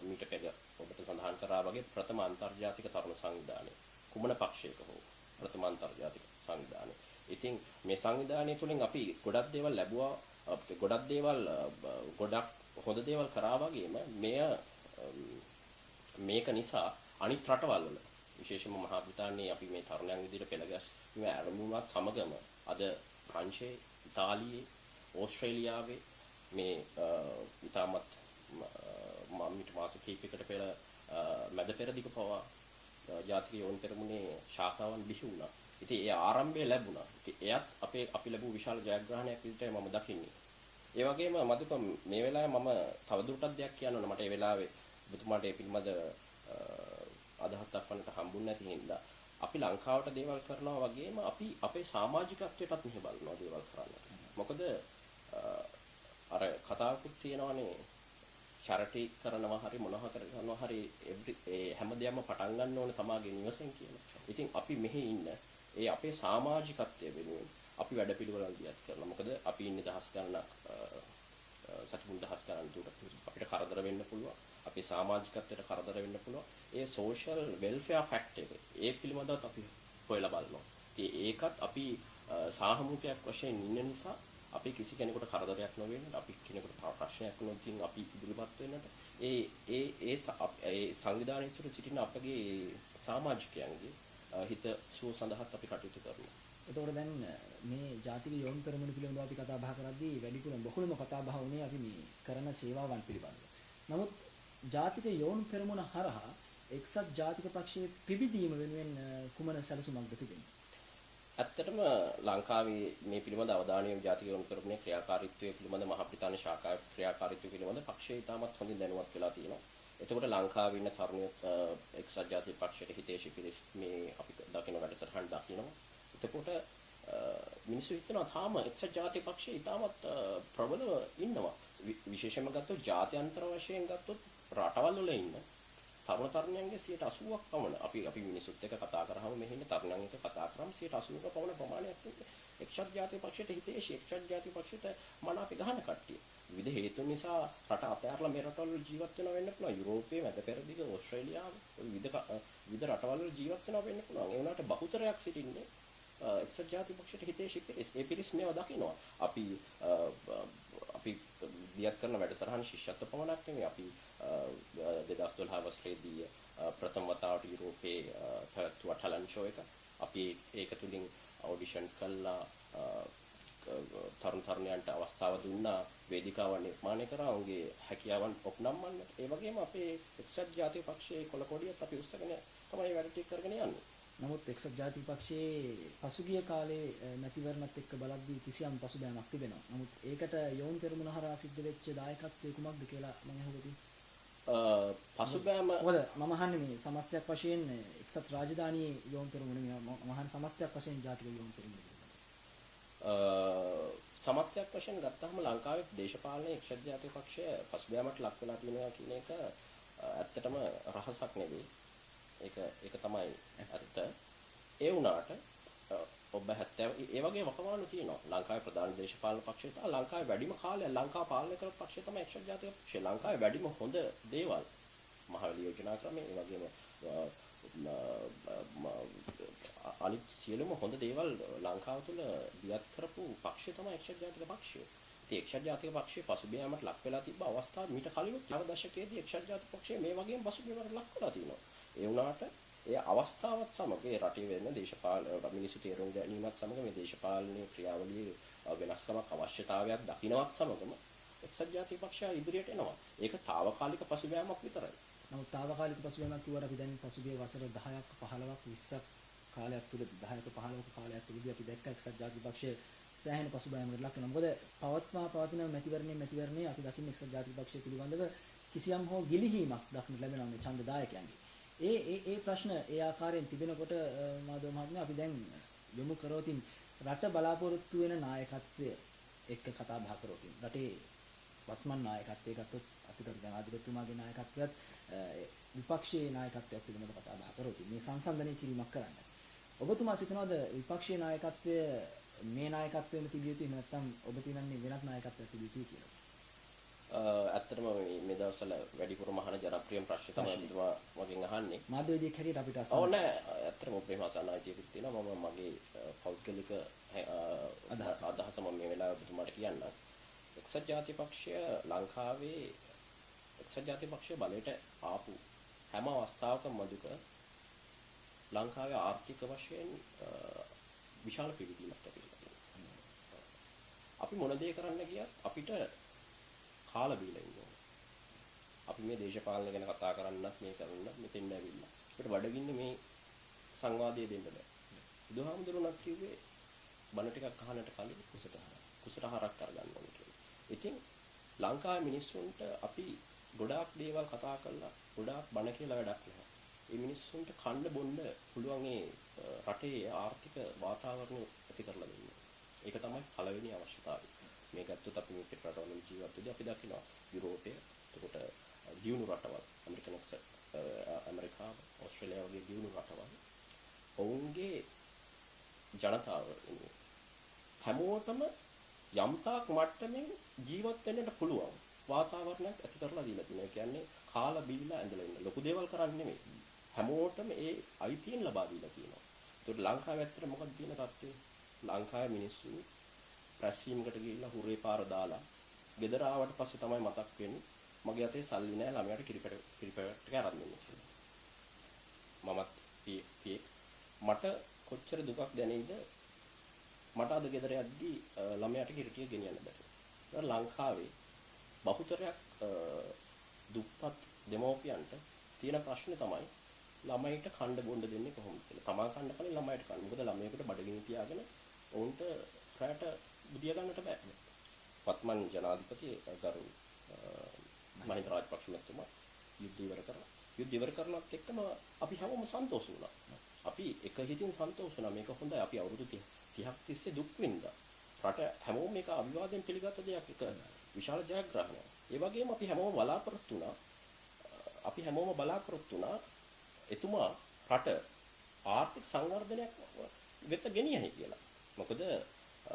මීට පෙර ඔබට සඳහන් කරා වගේ ප්‍රථම අන්තර්ජාතික තරුණ සංවිධානය. කුමන පක්ෂයක හෝ ප්‍රථම අන්තර්ජාතික සංවිධානය. ඉතින් මේ සංවිධානය තුළින් අපි ගොඩක් දේවල් ලැබුවා. ගොඩක් හොඳ දේවල් කරා වගේම මේක නිසා අනිත් රටවල් වල විශේෂයෙන්ම මහා බ්‍රිතාන්‍යයේ අපි මේ තරුණයන් විදිහට පෙළගැස්වීම ආරම්භුණත් සමගම අද ප්‍රංශයේ, ඉතාලියේ, ඕස්ට්‍රේලියාවේ මේ ඉතාමත් මීට මාස කිහිපයකට පෙර මැද පෙරදිග පවා ජාතික යෝන් පෙරමුණේ ශාඛාවන් බිහි වුණා. ඉතින් ඒ ආරම්භය ලැබුණා. ඉතින් එයත් අපි ලැබු විශාල ජයග්‍රහණයක් විදිහට මම දකින්නේ. ඒ වගේම මදුක මේ වෙලාවේ මම තවදුරටත් දෙයක් කියන්න ඕන. මට ඒ වෙලාවේ ඔබතුමාට ඒ පිළිබඳ අදහස් දක්වන්නට හම්බුනේ නැති හින්දා අපි ලංකාවට දේවල් කරනවා වගේම අපි අපේ සමාජිකත්වයටත් මෙහෙ බලනවා දේවල් කරන්න. මොකද අර කතාවකුත් තියෙනවානේ චැරිටි කරනවා හරි මොනවා කරනවා හරි හැමදේම පටන් ගන්න ඕනේ තමාගේ නිවසෙන් කියලා. ඉතින් අපි මෙහි ඉන්න ඒ අපේ සමාජිකත්වය වෙනුවෙන් අපි වැඩපිළිවෙළක් දියත් කරනවා. මොකද අපි ඉන්නේ දහස් ගණනක් සතුන් දහස් ගණන් දුර අපිට කරදර වෙන්න පුළුවන්. අපේ සමාජිකත්වයට කරදර වෙන්න පුළුවන්. ඒ සෝෂල් වෙල්ෆෙයාර් ෆැක්ටර් එක ඒ පිළිබඳව අපි හොයලා බලනවා. ඉතින් ඒකත් අපි සාමූහිකයක් වශයෙන් ඉන්න නිසා අපි කිසි කෙනෙකුට කරදරයක් නොවෙන්න, අපි කෙනෙකුට ප්‍රශ්නයක් නොතින් අපි ඉදිරිපත් වෙන්නට ඒ සංවිධානයේ තුළ සිටින අපගේ සමාජිකයන්ගේ හිත සුව සඳහාත් අපි කටයුතු කරනවා. එතකොට දැන් මේ ජාතික යෝන් පෙරමුණ පිළිබඳව අපි කතා බහ කරද්දී වැඩිපුරම බොහොම කතා බහ වුණේ අපි මේ කරන සේවාවන් පිළිබඳව. නමුත් ජාතික යෝන් පෙරමුණ හරහා එක්සත් ජාතික පක්ෂයේ පිබිදීම වෙනුවෙන් කුමන සැලසුමක්ද තිබෙන්නේ? ඇත්තටම ලංකාවේ මේ පිළිබඳ අවධානය යොමු ජාතික යෝන් පෙරමුණේ ක්‍රියාකාරීත්වය පිළිබඳ මහා බ්‍රිතාන්‍ය ශාඛාවේ ක්‍රියාකාරීත්වය පිළිබඳ පක්ෂය ඉතාමත් හොඳින් දැනුවත් වෙලා තියෙනවා. එතකොට ලංකාවේ ඉන්න තරුණයෝ එක්සත් ජාතික පක්ෂයට හිතේශී පිරිස් මේ අපි දකින වැඩසටහන් දකිනවා. එතකොට මිනිස්සු හිතනවා තාම එක්සත් ජාතික පක්ෂය ඉතාමත් ප්‍රබලව ඉන්නවා. විශේෂයෙන්ම ගත්තොත් ජාත්‍යන්තර වශයෙන් ගත්තොත් රටවල් වල ඉන්න තරුණ තරුණයන්ගේ 80ක් පමණ අපි මිනිසුත් එක්ක කතා කරාම මෙහි ඉන්න තරුණයන් එක්ක කතා කරාම 80ක පමණ ප්‍රමාණයක් එක්සත් ජාතික පක්ෂයට හිතේශී එක්සත් ජාතික පක්ෂයට මනාප ගහන කට්ටිය. විවිධ හේතු නිසා රට අතහැරලා මේ රටවල ජීවත් වෙනවා වෙන්න පුළුවන්. යුරෝපයේ මැද පෙරදිග ඕස්ට්‍රේලියාව විවිධ රටවල ජීවත් වෙනවා වෙන්න පුළුවන්. ඒ වුණාට බහුතරයක් සිටින්නේ එක්සත් ජාතික පක්ෂයට හිතේශී පිරිස්. ඒ පිරිස් මේවා දකිනවා. අපි දියත් කරන වැඩසටහන ශිෂ්‍යත්ව පමණක් නෙමෙයි. අපි 2012 වසරේදී ප්‍රථම වතාවට යුරෝපයේ පැවැත්වුවා ටැලන්ට් ෂෝ එක. අපි ඒක තුලින් ඔඩිෂන්ස් කළා තරුණ තරුණයන්ට අවස්ථාව දුන්නා, වේදිකාවන් නිර්මාණය කරා, ඔවුන්ගේ හැකියාවන් ඔප්නම්මන්න. ඒ වගේම අපේ එක්සත් ජාතික පක්ෂයේ කොළකොඩියත් අපි උස්සගෙන තමයි වැඩ ටික කරගෙන යන්නේ. නමුත් එක්සත් ජාතික පක්ෂයේ පසුගිය කාලේ මැතිවරණත් එක්ක බලද්දී කිසියම් පසුබෑමක් තිබෙනවා. නමුත් ඒකට යෝන් පෙරමුණ හරහා සිද්ධ වෙච්ච දායකත්වය කුමක්ද කියලා මම අහුවදී. පසුබෑම මොකද මම අහන්නේ මේ සමස්තයක් වශයෙන් එක්සත් රාජධානියේ යෝන් පෙරමුණ මම අහන්නේ සමස්තයක් වශයෙන් ජාතික යෝන් පෙරමුණ. සමස්තයක් වශයෙන් ගත්තාම ලංකාවේ දේශපාලනයේ එක්සත් ජාතික පක්ෂය පසුබෑමට ලක් වෙලා තියෙනවා කියන එක ඇත්තටම රහසක් නෙවෙයි. ඒක තමයි ඇත්ත. ඒ වුණාට ඔබ 70 ඒ වගේ වකවානු තියෙනවා. ලංකාවේ ප්‍රධාන දේශපාලන පක්ෂය තමයි ලංකාවේ වැඩිම කාලය ලංකාව පාලනය කරපු පක්ෂය තමයි එක්සත් ජාතික පක්ෂය. ලංකාවේ වැඩිම හොඳ දේවල් මහවැලි යෝජනා ක්‍රමය ඒ වගේම අනිත් සියලුම හොඳ දේවල් ලංකාව තුළ දියත් කරපු පක්ෂය තමයි එක්සත් ජාතික පක්ෂය. ඉතින් එක්සත් ජාතික පක්ෂය පසුබෑමට ලක් වෙලා තිබ්බ අවස්ථා මීට කලින් දශකයේදී එක්සත් ජාතික පක්ෂය මේ වගේම පසුබෑමට ලක් වෙලා තියෙනවා. ඒ වුණාට ඒ අවස්ථාවත් සමග ඒ රටේ වෙන දේශපාලන මිනිස්සු තේරුම් ගැනීමත් සමග මේ දේශපාලනීය ක්‍රියාවලියේ වෙනස්කමක් අවශ්‍යතාවයක් දකින්නවත් සමගම එක්සත් ජාතික පක්ෂය ඉදිරියට එනවා. ඒක తాවකාලික පසුබෑමක් විතරයි. නමුත් తాවකාලික පසුබෑමක් කිව්වට අපි දැන් පසුගිය වසර 10ක් 15ක් 20ක් කාලයක් තුළ 10ක 15ක කාලයක් තුළදී අපි දැක්ක එක්සත් ජාතික පක්ෂය සෑහෙන පසුබෑමකට ලක් වෙනවා. මොකද පවතින මැතිවරණයේ අපි දකින්න එක්සත් ජාතික පක්ෂය පිළිබඳව කිසියම් හෝ ගිලිහීමක් දක්නට ලැබෙනවා මේ ඡන්ද දායකයන්ගේ. ඒ ප්‍රශ්න ඒ ආකාරයෙන් තිබෙනකොට මාධව මහත්මයා අපි දැන් යොමු කරෝතින් රට බලාපොරොත්තු වෙන නායකත්වය එක්ක කතා බහ කරෝතින් රටේ වත්මන් නායකත්වයේ ගත්තොත් අපිට ජනාධිපතිතුමාගේ නායකත්වයත් විපක්ෂයේ නායකත්වයක් පිළිබඳව කතා බහ කරොත් මේ සංසන්දනය කිරීමක් කරන්න. ඔබතුමා සිතනවාද විපක්ෂයේ නායකත්වය මේ නායකත්වයෙන් තිබිය යුතුයි නැත්නම් ඔබ තියන්නේ වෙනත් නායකත්වයක් තිබිය යුතුයි කියලා? ඇත්තටම මේ දවස්වල වැඩිපුරම අහන ජනප්‍රියම ප්‍රශ්න තමයි ඔබතුමා මගෙන් අහන්නේ. මාධ්‍යවේදියෙක් හැටියට අපිට ඔව් නෑ ඇත්තටම ඔබේ මාසනායිතියකුත් තියෙනවා. මම මගේ පෞද්ගලික අදහස මම මේ වෙලාවේ ඔබතුමාට කියන්නම්. එක්සත් ජාතික පක්ෂය ලංකාවේ එක්සත් ජාතික පක්ෂය බලයට ආපු හැම අවස්ථාවකම මදුක ලංකාවේ ආර්ථික වශයෙන් විශාල පිළිගැනීමක් ඇති වෙනවා. අපි මොන දේ කරන්න ගියත් අපිට කාලා බීලා ඉන්නවා. අපි මේ දේශපාලන ගැන කතා කරන්නත් මේ කරන්නත් මෙතෙන් ඇවිල්ලා. අපිට බඩගින්න මේ සංවාදය දෙන්න බෑ. බුදුහාමුදුරුවෝත් කිව්වේ බණ ටිකක් අහන්නට කලින් කුසට හරක් කරගන්න ඕනේ කියලා. ඉතින් ලංකාවේ මිනිස්සුන්ට අපි ගොඩාක් දේවල් කතා කරලා ගොඩාක් බණ කියලා වැඩක් නැහැ. මේ මිනිස්සුන්ට කන්න බොන්න පුළුවන් ඒ රටේ ආර්ථික වාතාවරණය ඇති කරලා දෙන්න. ඒක තමයි පළවෙනි අවශ්‍යතාවය. මේ ගත්තොත් අපි මේ පිට රටවල ජීවත් වෙද්දී අපි දකිනවා යුරෝපය, එතකොට දියුණු රටවල්, ඇමරිකාව, ඕස්ට්‍රේලියාව වගේ දියුණු රටවල් ඔවුන්ගේ ජනතාව හැමෝටම යම්තාක් මට්ටමින් ජීවත් වෙන්නට පුළුවන් වාතාවරණයක් ඇති කරලා දීලා තියෙනවා. ඒ කියන්නේ කාලා බීලා ඇඳලා ඉන්න. ලොකු දේවල් කරන්නේ නෙමෙයි. හැමෝටම ඒ අයිතියෙන් ලබා දීලා තියෙනවා. ඒකට ලංකාවේ ඇත්තට මොකක්ද තියෙන තත්ත්වය? ලංකාවේ මිනිස්සු රැස්වීමකට ගිහිල්ලා හුරේ පාර දාලා ගෙදර ආවට පස්සේ තමයි මතක් වෙන්නේ මගේ අතේ සල්ලි නැහැ ළමයාට කිරිපැට් ටික අරන් දෙන්න කියලා. මට කොච්චර දුකක් දැනෙයිද මට අද ගෙදර යද්දී ළමයාට කිරිටිය ගෙනියන්න බැහැ. ලංකාවේ බහුතරයක් දුප්පත් දෙමව්පියන්ට තියෙන ප්‍රශ්නේ තමයි ළමයිට කන්න බොන්න දෙන්නේ කොහොමද කියලා. තමා කන්න කලින් ළමයිට කන්න. මොකද ළමයෙකුට බඩගිනි තියාගෙන උන්ට රැට බුදිය ගන්නට බෑ. වත්මන් ජනාධිපති ගරු මහින්ද රාජපක්ෂ මහත්මයා යුද්ධ ඉවර කරනත් එක්කම අපි හැමෝම සන්තෝෂ වුණා. අපි එක හිතින් සන්තෝෂ වුණා. මේක හොඳයි. අපි අවුරුදු 30ක් තිස්සේ දුක් විඳා. රට හැමෝම මේක අභිවාදයෙන් පිළිගත්ත දෙයක්. එක විශාල ජයග්‍රහණයක්. ඒ වගේම අපි හැමෝම බලාපොරොත්තු වුණා එතුමා රට ආර්ථික සංවර්ධනයක් වෙත ගෙනියයි කියලා. මොකද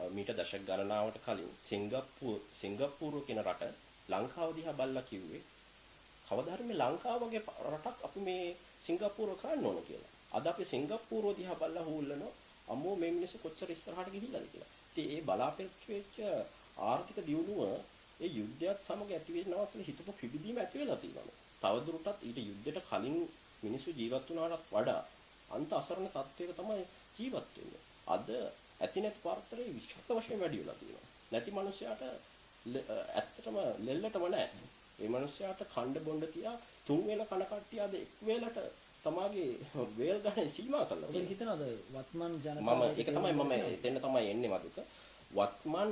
මීට දශක ගණනාවට කලින් සිංගප්පූරුව කියන රට ලංකාව දිහා බලලා කිව්වේ කවදා හරි මේ ලංකාව වගේ රටක් අපි මේ සිංගප්පූරුව කරන්න ඕන කියලා. අද අපි සිංගප්පූරුව දිහා බලලා හූල්ලනවා අම්මෝ මේ මිනිස්සු කොච්චර ඉස්සරහට ගිහිල්ලාද කියලා. ඉතින් ඒ බලාපොරොත්තු වෙච්ච ආර්ථික දියුණුව ඒ යුද්ධයත් සමග ඇති වෙනවා කියලා හිතපු පිබිදීම ඇති වෙලා තියෙනවා. තවදුරටත් ඊට යුද්ධයට කලින් මිනිස්සු ජීවත් වුණාට වඩා අන්ත අසරණ තත්වයක තමයි ජීවත් වෙන්නේ. අද ඇති නැති පාර්තරේ විශ්වක වශයෙන් වැඩි වෙලා තියෙනවා. නැති මිනිස්සයාට ඇත්තටම ලෙල්ලටම නැහැ. ඒ මිනිස්සයාට කණ්ඩ බොණ්ඩ තියා තුන් වේල කන කට්ටිය අද එක් වේලට තමාගේ වේල් ගන්න සීමා කළා. ඒක හිතනවාද වත්මන් ජනතාව ඒක තමයි මම එතන තමයි එන්නේ මදුක. වත්මන්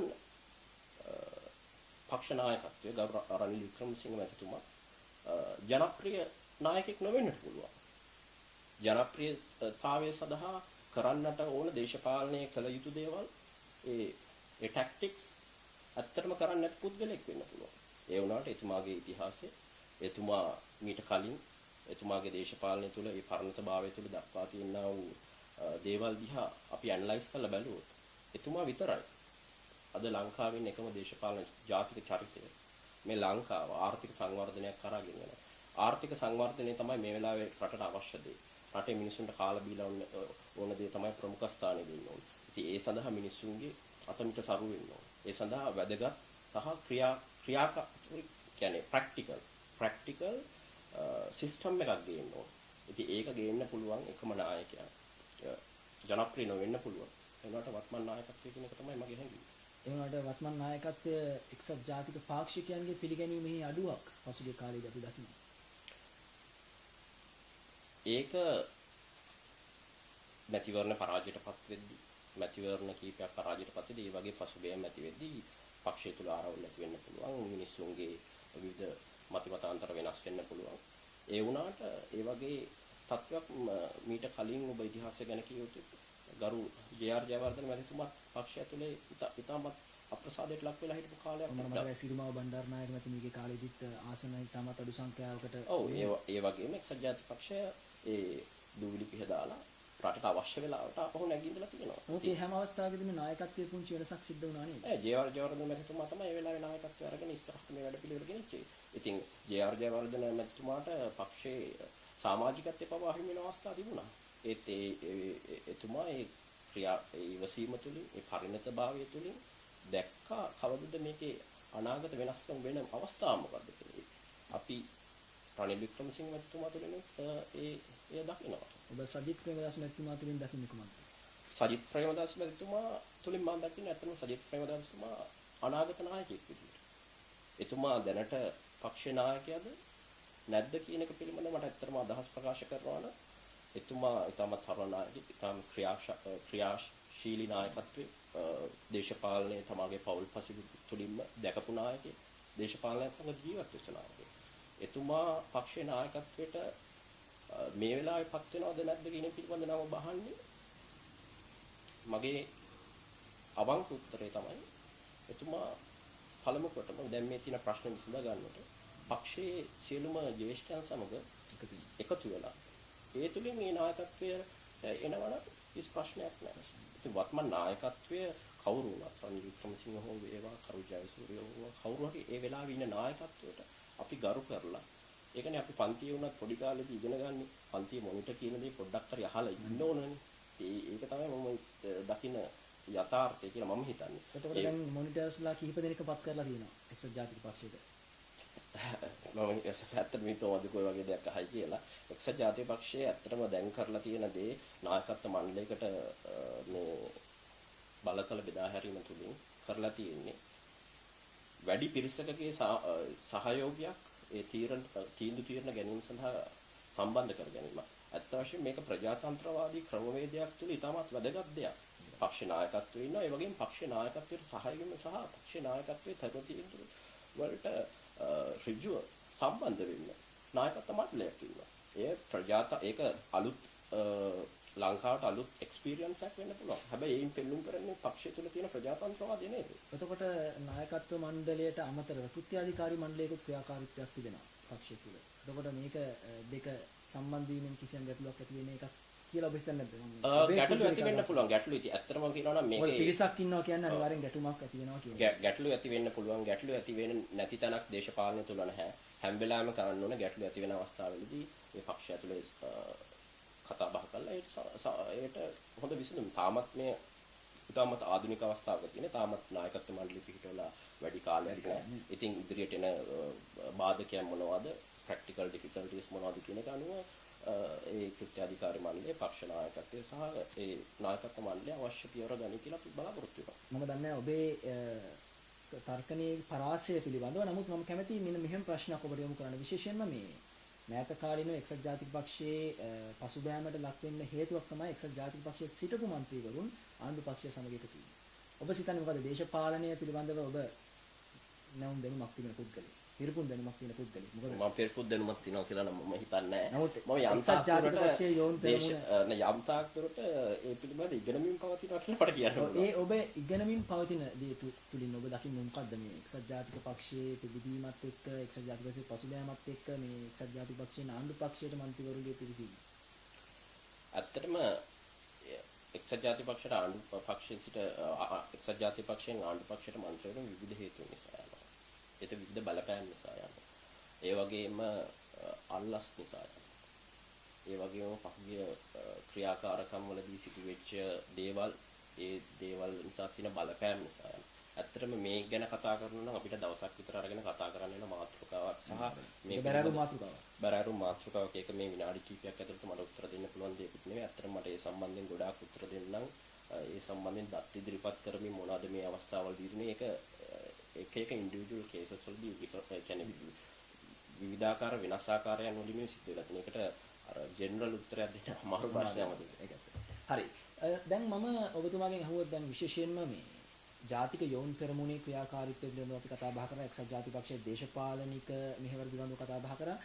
පක්ෂ නායකත්වයේ ගෞරව රනිල් වික්‍රමසිංහ මැතිතුමා ජනප්‍රිය නායකයෙක් නොවෙන්නට පුළුවන්. ජනප්‍රියතාවය සඳහා කරන්නට ඕන දේශපාලනය කළ යුතු දේවල් ඒ ටැක්ටික්ස් ඇත්තටම කරන්නේ නැති පුද්ගලෙක් වෙන්න පුළුවන්. ඒ වුණාට එතුමාගේ ඉතිහාසය එතුමා මීට කලින් එතුමාගේ දේශපාලනය තුළ ඒ පරණතභාවය තුළ දක්වා තියෙනා වූ දේවල් දිහා අපි ඇනලයිස් කරලා බැලුවොත් එතුමා විතරයි අද ලංකාවෙන් එකම දේශපාලන ජාතික චරිතය මේ ලංකාව ආර්ථික සංවර්ධනයක් කරා ගෙනියනවා. ආර්ථික සංවර්ධනය තමයි මේ වෙලාවේ රටට අවශ්‍ය දේ. රටේ මිනිසුන්ට කාලා බීලා ඕන දේ තමයි ප්‍රමුඛ ස්ථානෙ දෙන්න ඕනේ. ඉතින් ඒ සඳහා මිනිසුන්ගේ අතමිට සරු වෙන්න ඕනේ. ඒ සඳහා වැදගත් සහ කියන්නේ ප්‍රැක්ටිකල් සිස්ටම් එකක් ගේන්න ඕනේ. ඉතින් ඒක ගේන්න පුළුවන් එකම නායකයා. ජනප්‍රිය නොවෙන්න පුළුවන්. ඒ වුණාට වත්මන් නායකත්වය කියන එක තමයි මගේ හැඟීම. ඒ වුණාට වත්මන් නායකත්වය එක්සත් ජාතික පාක්ෂිකයන්ගේ පිළිගැනීමෙහි අඩුවක් පසුගිය කාලේදී අපි දකිනවා. ඒක මැතිවරණ පරාජයටපත් වෙද්දී මැතිවරණ කීපයක් පරාජයටපත් වෙද්දී ඒ වගේ පසුබෑම් ඇති වෙද්දී පක්ෂය තුල ආරවුල් ඇති වෙන්න පුළුවන්. මිනිස්සුන්ගේ විවිධ මතිමතාන්තර වෙනස් වෙන්න පුළුවන්. ඒ වුණාට ඒ වගේ තත්ත්වයක් මීට කලින් ඔබ ඉතිහාසය ගැන කියවුවොත් ගරු ජේ.ආර්. ජයවර්ධන මැතිතුමා පක්ෂය ඇතුලේ ඉතාමත් අප්‍රසාදයට ලක් වෙලා හිටපු කාලයක් මම මතකයි සිරිමාව බණ්ඩාරනායක මැතිණියගේ කාලෙදිත් ආසන ඉතාමත් අඩු සංඛ්‍යාවකට ඔව් ඒ වගේම එක්සත් ජාතික පක්ෂය ඒ දූවිලි පිහ දාලා රටට අවශ්‍ය වෙලාවට අපහු නැගින්දලා තියෙනවා. මොකද මේ හැම අවස්ථාවකදීම නායකත්වයේ පුංචි වෙනසක් සිද්ධ වුණා නේද? ජේ.ආර්. ජයවර්ධන මැතිතුමා තමයි ඒ වෙලාවේ නායකත්වය අරගෙන ඉස්සරහට මේ වැඩ පිළිවෙල ගෙනිච්චේ. ඉතින් ජේ.ආර්. ජයවර්ධන මැතිතුමාට පක්ෂයේ සමාජිකත්වයේ පවා අහිමි වෙන අවස්ථා තිබුණා. ඒත් එතුමා ඒ ඉවසීම තුළින් ඒ පරිණතභාවය තුළින් දැක්කා කවදද මේකේ අනාගත වෙනස්කම් වෙන අවස්ථාව මොකද්ද කියලා. අපි රනිල් වික්‍රමසිංහ මැතිතුමා තුළින් ඒ දකිනවා. ඔබ සජිත් ප්‍රේමදාස මැතිතුමා තුළින් දකින්නේ කොහොමද? සජිත් ප්‍රේමදාස මැතිතුමා තුළින් මම දකින්නේ ඇත්තටම සජිත් ප්‍රේමදාසතුමා අනාගත නායකයෙක් විදිහට. එතුමා දැනට පක්ෂේ නායකයාද නැද්ද කියන එක පිළිබඳව මට ඇත්තටම අදහස් ප්‍රකාශ කරනවා නම් එතුමා ඊටමත් තරුණ නායකයෙක්, ඊටම ක්‍රියාශීලී නායකත්වයේ දේශපාලනයේ තමාගේ පෞල් පසුබිම තුළින්ම දැකපු නායකයෙක්, දේශපාලනයත් සමග ජීවත් වෙච්ච නායකයෙක්. එතුමා පක්ෂේ නායකත්වයට මේ වෙලාවේ පත් වෙනවද නැද්ද කියන පිළිබඳව නම බහන්නේ මගේ අවංක උත්තරේ තමයි එතුමා පළමු කොටම දැන් මේ තියෙන ප්‍රශ්න විසඳ ගන්නට පක්ෂයේ සියලුම ජ්‍යෙෂ්ඨයන් සමග එකතු වෙලා ඒ තුලින් මේ නායකත්වය එනවනම් කිසි ප්‍රශ්නයක් නැහැ. ඉතින් වත්මන් නායකත්වය කවුරු වුණත් රනිල් වික්‍රමසිංහ හෝ වේවා කරු ජයසූරිය හෝ කවුරු හරි ඒ වෙලාවේ ඉන්න නායකත්වයට අපි ගරු කරලා ඒ කියන්නේ අපි පන්තියේ වුණත් පොඩි කාලේදී ඉගෙන ගන්න පන්තියේ මොනිටර් කියන දේ පොඩ්ඩක් හරි අහලා ඉන්න ඕනනේ. ඒක තමයි මම දකින යථාර්ථය කියලා මම හිතන්නේ. එතකොට දැන් මොනිටර්ස්ලා කිහිප දෙනෙක් පත් කරලා තියෙනවා එක්සත් ජාතික පක්ෂයට. මම ඇත්තටම හිතුවා කොයි වගේ දෙයක් අහයි කියලා. එක්සත් ජාතික පක්ෂයේ ඇත්තටම දැන් කරලා තියෙන දේ නායකත්ව මණ්ඩලයකට මේ බලතල බෙදා හැරීම තුලින් කරලා තියෙන්නේ වැඩි පිරිසකගේ සහයෝගයක් ඒ තීන්දුව ගැනීම සඳහා සම්බන්ධ කර ගැනීම. ඇත්ත වශයෙන්ම මේක ප්‍රජාතන්ත්‍රවාදී ක්‍රමවේදයක් තුළ ඉතාමත් වැදගත් දෙයක්. පක්ෂ නායකත්වයේ ඉන්නවා. ඒ වගේම පක්ෂ නායකත්වයට සහාය වීම සහ පක්ෂ නායකත්වයේ තරුණ තීන්දුව වලට ඍජුව සම්බන්ධ වෙන්න නායකත්ව මණ්ඩලයක් ඉන්නවා. ඒක අලුත් ලංකාවට අලුත් එක්ස්පීරියන්ස් එකක් වෙන්න පුළුවන්. හැබැයි ඒයින් පෙන්නුම් කරන්නේ පක්ෂය තුළ තියෙන ප්‍රජාතන්ත්‍රවාදය නේද? එතකොට නායකත්ව මණ්ඩලයට අමතරව කෘත්‍යාධිකාරී මණ්ඩලයකට ක්‍රියාකාරීත්වයක් තිබෙනවා පක්ෂය තුළ. එතකොට මේක දෙක සම්බන්ධ වීමෙන් කිසියම් ගැටලුවක් ඇති වෙන එකක් කියලා ඔබ හිතන්නේ නැද්ද? ගැටලු ඇති වෙන්න පුළුවන්. ගැටලු ඉතින් ඇත්තටම කියනවා නම් මේකේ පිරිසක් ඉන්නවා කියන්නේ අනිවාර්යෙන් ගැටුමක් ඇති වෙනවා කියන්නේ. ගැටලු ඇති වෙන්න පුළුවන්. ගැටලු ඇති වෙන්නේ නැති තැනක් දේශපාලනය තුළ නැහැ. හැම වෙලාවෙම කරන්න ඕන ගැටලු ඇති වෙන අවස්ථාවලදී මේ පක්ෂය ඇතුලේ කතා බහ කරලා ඒට හොඳ විසඳුම් තාමත් මේ තාමත් ආධුනික අවස්ථාවක තියෙන තාමත් නායකත්ව මණ්ඩලෙ පිහිටවලා වැඩි කාලයක් නැහැ. ඉතින් ඉදිරියට එන බාධකයන් මොනවද? ප්‍රැක්ටිකල් ඩිෆිකල්ටිස් මොනවද කියන එක අනුව ඒ කෘත්‍යාධිකාරී මණ්ඩලයේ පක්ෂ නායකත්වය සහ ඒ නායකත්ව මණ්ඩලය අවශ්‍ය පියවර ගනී කියලා අපි බලාපොරොත්තු වෙනවා. මම දන්නේ ඔබේ තර්කණයේ පරාසය පිළිබඳව. නමුත් මම කැමතියි මෙන්න මෙහෙම ප්‍රශ්නයක් ඔබට යොමු කරන්න. විශේෂයෙන්ම මේ මෑත කාලීනව එක්සත් ජාතික පක්ෂයේ පසුබෑමට ලක් වෙන්න හේතුවක් තමයි එක්සත් ජාතික පක්ෂයේ සිටපු මන්ත්‍රීවරුන් ආණ්ඩු පක්ෂය සමග එකතු වීම. ඔබ සිතන්නේ මොකද දේශපාලනය පිළිබඳව ඔබ නැවුම් දැනුමක් තිබෙන පුද්ගලෙක්? පිරිපුන් දැනුමක් තියෙන පුද්ගලෙක්. මොකද මම පිරිපුන් දැනුමක් තියෙනවා කියලා නම් මම හිතන්නේ නැහැ. නමුත් මම යම් තාක් දුරට ඒ පිළිබඳ ඉගෙනමින් පවතිනවා කියලා මට කියන්න පුළුවන්. ඒ ඔබ ඉගෙනමින් පවතින දේ තුලින් ඔබ දකින්නේ මොකද්ද මේ එක්සත් ජාතික පක්ෂයේ පිළිබීමත් එක්ක එක්සත් ජාතික පක්ෂයේ පසුබෑමත් එක්ක මේ එක්සත් ජාතික පක්ෂයේ ආණ්ඩු පක්ෂයට මන්ත්‍රීවරුන්ගේ පිරිසීම? ඇත්තටම එක්සත් ජාතික පක්ෂයට ආණ්ඩු පක්ෂයෙන් සිට එක්සත් ජාතික පක්ෂයෙන් ආණ්ඩු පක්ෂයට මන්ත්‍රීවරුන් විවිධ හේතුන් නිසා යනවා. ඒක විවිධ බලපෑම් නිසා යනවා. ඒ වගේම අල්ලස් නිසා යනවා. ඒ වගේම පහුගිය ක්‍රියාකාරකම් වලදී සිදුවෙච්ච දේවල් නිසා තියෙන බලපෑම් නිසා යනවා. ඇත්තටම මේ ගැන කතා කරනවා නම් අපිට දවසක් විතර අරගෙන කතා කරන්න වෙන මාතෘකාවක් සහ මේ බැරෑරුම් මාතෘකාවක් ඒක මේ විනාඩි කිහිපයක් ඇතුළත මට උත්තර දෙන්න පුළුවන් දෙයක් නෙවෙයි. ඇත්තටම මට ඒ සම්බන්ධයෙන් ගොඩාක් උත්තර දෙන්නම්. ඒ සම්බන්ධයෙන් දත් ඉදිරිපත් කරමින් මොනවද මේ අවස්ථාවවලදී මේක එක ඉන්ඩිවිජුවල් කේසස් වලදී කියන්නේ විවිධාකාර වෙනස් ආකාරයන් වලින් මේ සිද්ධ වෙලා තියෙන එකට අර ජෙනරල් උත්තරයක් දෙන්න අමාරු ප්‍රශ්නයක් වගේ. හරි. දැන් මම ඔබතුමාගෙන් අහුවොත් දැන් විශේෂයෙන්ම මේ ජාතික යෝන් පෙරමුණේ ක්‍රියාකාරීත්වය පිළිබඳව අපි කතා බහ කරා. එක්සත් ජාතික පක්ෂයේ දේශපාලනික මෙහෙවර පිළිබඳව කතා බහ කරා.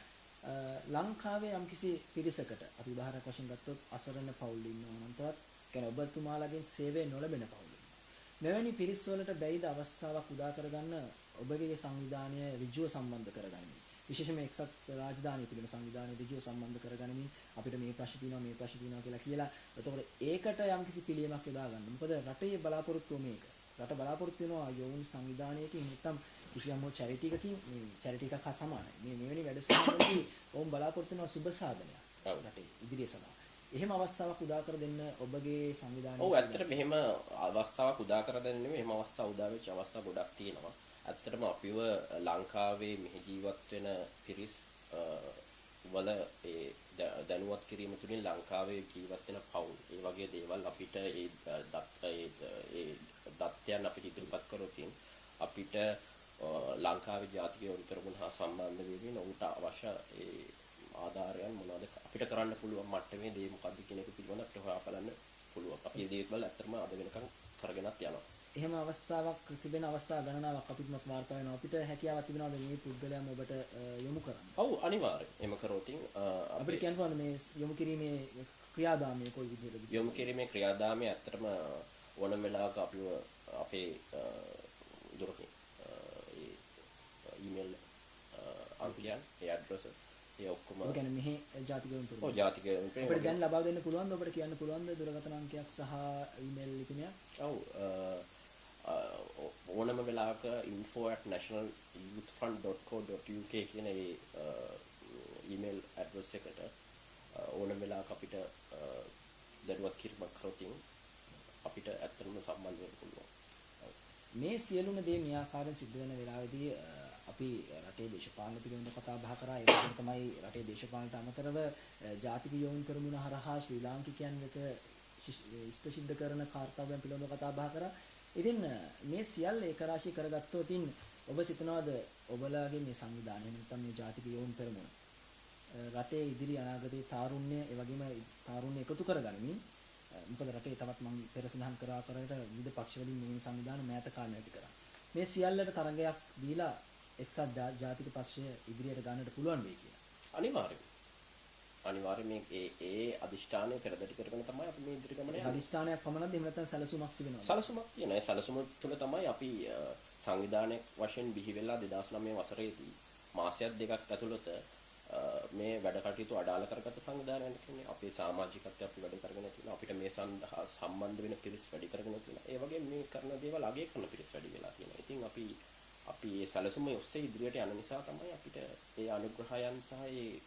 ලංකාවේ යම්කිසි පිරිසකට අපි උදාහරණයක් වශයෙන් ගත්තොත් අසරණ පවුල් ඉන්නවා නම් තවත් කියන්නේ ඔබතුමාලගෙන් සේවය නොලැබෙන පවුල්. මෙවැනි පිරිස් වලට බැයිද අවස්ථාවක් උදා කරගන්න ඔබගේ සංවිධානය ඍජුව සම්බන්ධ කරගනිමින් විශේෂයෙන්ම එක්සත් රාජධානිය පිළිබඳ සංවිධානය ඍජුව සම්බන්ධ කරගනිමින් අපිට මේ ප්‍රශ්න තියෙනවා කියලා එතකොට ඒකට යම්කිසි පිළියමක් යොදා ගන්න. මොකද රටේ බලාපොරොත්තුව මේක. රට බලාපොරොත්තු වෙනවා යොවුන් සංවිධානයකින් නැත්නම් කිසියම් චැරිටි එකකින් මේ චැරිටි එකක් හා සමානයි. මේ මෙවැනි වැඩසටහනකදී ඔවුන් බලාපොරොත්තු වෙනවා සුබ සාධනයක්. රටේ ඉදිරිය සඳහා. එහෙම අවස්ථාවක් උදා කර දෙන්න ඔබගේ සංවිධානයේ ඔව් ඇත්තට මෙහෙම අවස්ථාවක් උදා කර දෙන්න නෙමෙයි එහෙම අවස්ථා උදා වෙච්ච අවස්ථා ගොඩක් තියෙනවා. ඇත්තටම අපිව ලංකාවේ මෙහි ජීවත් වෙන පිරිස් වල ඒ දැනුවත් කිරීම තුළින් ලංකාවේ ජීවත් වෙන පවුල් ඒ වගේ දේවල් අපිට ඒ දත්තයන් අපිට ඉදිරිපත් කරොත් අපිට ලංකාවේ ජාතික උන්තරගුණ හා සම්බන්ධ වෙමින් ඔහුට අවශ්‍ය ඒ ආධාරයන් මොනවද අපිට කරන්න පුළුවන් මට්ටමේ දේ මොකද්ද කියන එක පිළිබඳව අපිට හොයා බලන්න පුළුවන්. අපි මේ දේවල් ඇත්තටම අද වෙනකන් කරගෙනත් යනවා. එහෙම අවස්ථාවක් තිබෙන අවස්ථා ගණනාවක් අපිට වාර්තා වෙනවා. අපිට හැකියාවක් තිබෙනවද මේ පුද්ගලයන් ඔබට යොමු කරන්න? ඔව් අනිවාර්යයෙන්. එහෙම කරොත් අපිට කියන්න පුළුවන් මේ යොමු කිරීමේ ක්‍රියාදාමය කොයි විදිහටද? යොමු කිරීමේ ක්‍රියාදාමය ඇත්තටම ඕනම වෙලාවක අපිව අපේ දුරකින් ඒ ඊමේල් අංකයන් ඒ ඇඩ්‍රස් ඒ ඔක්කොම ඔය කියන්නේ මෙහි ජාතික උන්තරගුණ. ඔව් ජාතික උන්තරගුණ. අපිට දැන් ලබා දෙන්න පුළුවන්ද ඔබට කියන්න පුළුවන්ද දුරකථන අංකයක් සහ ඊමේල් ලිපිනයක්? ඔව් ඕනම වෙලාවක info@nationalyouthfront.co.uk කියන ඒ ඊමේල් ඇඩ්‍රස් එකට ඕනම වෙලාවක අපිට දැනුවත් කිරීමක් කරොත් අපිට ඇත්තටම සම්බන්ධ වෙන්න පුළුවන්. මේ සියලුම දේ මේ ආකාරයෙන් සිද්ධ වෙන වෙලාවේදී අපි රටේ දේශපාලන පිළිබඳව කතා බහ කරා. ඒ වගේම තමයි රටේ දේශපාලනට අමතරව ජාතික යොවුන් කරමුණ හරහා ශ්‍රී ලාංකිකයන් වෙත ඉෂ්ට සිද්ධ කරන කාර්යයන් පිළිබඳව කතා බහ කරා. ඉතින් මේ සියල්ල ඒකරාශී කරගත්තොත් ඔබ සිතනවාද ඔබලාගේ මේ සංවිධානය නැත්නම් මේ ජාතික යොවුන් කරමුණ රටේ ඉදිරි අනාගතයේ තාරුණ්‍ය ඒ වගේම තාරුණ්‍ය එකතු කරගනිමින් මොකද රටේ තවත් මම පෙර සඳහන් කරා කරට විවිධ පක්ෂ වලින් මේ සංවිධාන මෑත කාලේ නැති කරා. මේ සියල්ලට තරගයක් දීලා එක්සත් ජාතික පක්ෂය ඉදිරියට ගන්නට පුළුවන් වෙයි කියලා. අනිවාර්යයෙන්. අනිවාර්යයෙන් මේ ඒ අදිෂ්ඨානය පෙරදටි කරගෙන තමයි අපි මේ ඉදිරි ගමන යන්නේ. අදිෂ්ඨානයක් පමණද එහෙම නැත්නම් සැලසුමක් තිබෙනවද? සැලසුමක් තියෙනවා. ඒ සැලසුම තුළ තමයි අපි සංවිධානයක් වශයෙන් බිහි වෙලා 2009 වසරේදී මාසයක් දෙකක් ඇතුළත මේ වැඩ කටයුතු අඩාල කරගත්ත සංවිධානයක් කියන්නේ අපේ සමාජිකත්වය අපි වැඩ කරගෙන තියෙනවා. අපිට මේ සඳහා සම්බන්ධ වෙන පිරිස් වැඩි කරගෙන තියෙනවා. ඒ වගේ මේ කරන දේවල් අගය කරන පිරිස් වැඩි වෙලා තියෙනවා. ඉතින් අපි මේ සැලසුමේ ඔස්සේ ඉදිරියට යන නිසා තමයි අපිට ඒ අනුග්‍රහයන් සහ ඒ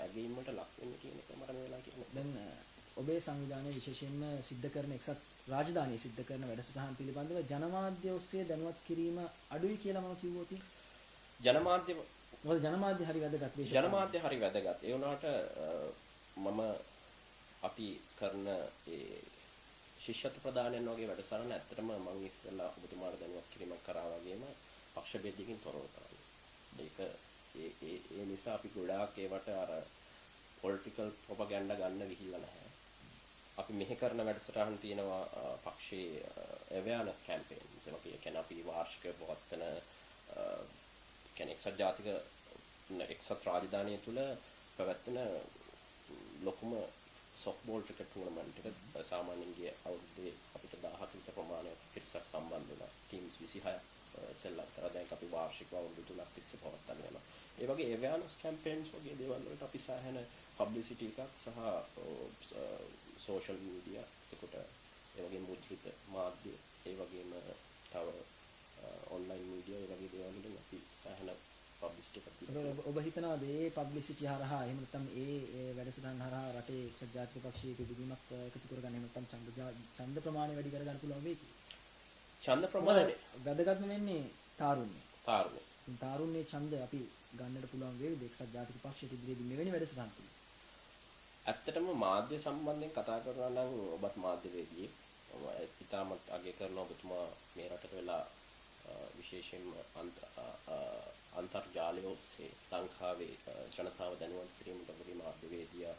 ඇගීමකට ලක් වෙන්නේ කියන එක මරණ වෙලා කියන්නේ. දැන් ඔබේ සංවිධානයේ විශේෂයෙන්ම සිද්ධ කරන එක්සත් රාජධානියේ සිද්ධ කරන වැඩසටහන් පිළිබඳව ජනමාධ්‍ය ඔස්සේ දැනුවත් කිරීම අඩුයි කියලා මම කිව්වොත් ජනමාධ්‍ය මොකද ජනමාධ්‍ය හරි වැදගත් විශේෂ ජනමාධ්‍ය හරි වැදගත්. ඒ වුණාට මම අපි කරන ඒ ශිෂ්‍යත්ව ප්‍රදානයන් වගේ වැඩසටහන ඇත්තටම මම ඉස්සෙල්ලා ඔබතුමාට දැනුවත් කිරීමක් කරා වගේම පක්ෂ බෙදකින් තොරව කරන්නේ. ඒක ඒ නිසා අපි ගොඩාක් ඒවට අර පොලිටිකල් ප්‍රොපගැන්ඩා ගන්න ගිහිල්ලා නැහැ. අපි මෙහෙ කරන වැඩසටහන් තියෙනවා පක්ෂයේ අවේර්නස් කැම්පේන්ස් ඒක කියන්නේ අපි වාර්ෂිකව පවත්වන කියන්නේ එක්සත් රාජධානිය තුල පැවැත්වෙන ලොකුම සොෆ්ට්බෝල් ක්‍රිකට් ටූර්නමන්ට් එක සාමාන්‍යයෙන් ගිය අවුරුද්දේ අපිට 1000ක විතර ප්‍රමාණයක් පිරිසක් සම්බන්ධ වුණා. ටීම්ස් 26ක් සෙල්ලම් කරා. දැන් අපි වාර්ෂිකව අවුරුදු 3ක් තිස්සේ පවත්වාගෙන යනවා. ඒ වගේ අවේර්නස් කැම්පේන්ස් වගේ දේවල් වලට අපි සාහන පබ්ලිසිටි එකක් සහ සෝෂල් මීඩියා එතකොට ඒ වගේ මුද්‍රිත මාධ්‍ය ඒ වගේම තව ඔන්ලයින් මීඩියා ඒ වගේ දේවල් වලින් අපි සාහන පබ්ලිසිටි එකක් ඔබ හිතනවාද මේ පබ්ලිසිටි හරහා එහෙම නැත්නම් ඒ වැඩසටහන් හරහා රටේ එක්සත් ජාතික පක්ෂයේ පිළිබීමක් එකතු කරගන්න එහෙම නැත්නම් ඡන්ද ප්‍රමාණය වැඩි කරගන්න පුළුවන් වෙයි කියලා. ඡන්ද ප්‍රමාණය වැදගත්ම වෙන්නේ තාරුණ්‍ය. තාරුණ්‍ය ඡන්ද අපි ගන්නට පුළුවන් වේවිද එක්සත් ජාතික පක්ෂයේ ඉදිරියේදී මෙවැනි වැඩසටහන් තුල. ඇත්තටම මාධ්‍ය සම්බන්ධයෙන් කතා කරනවා නම් ඔබත් මාධ්‍යවේදියෙක්. ඉතාමත් අගය කරන ඔබතුමා මේ රටට වෙලා විශේෂයෙන්ම අන්තර්ජාලය ඔස්සේ ලංකාවේ ජනතාව දැනුවත් කිරීමට ඔබගේ මාධ්‍යවේදියා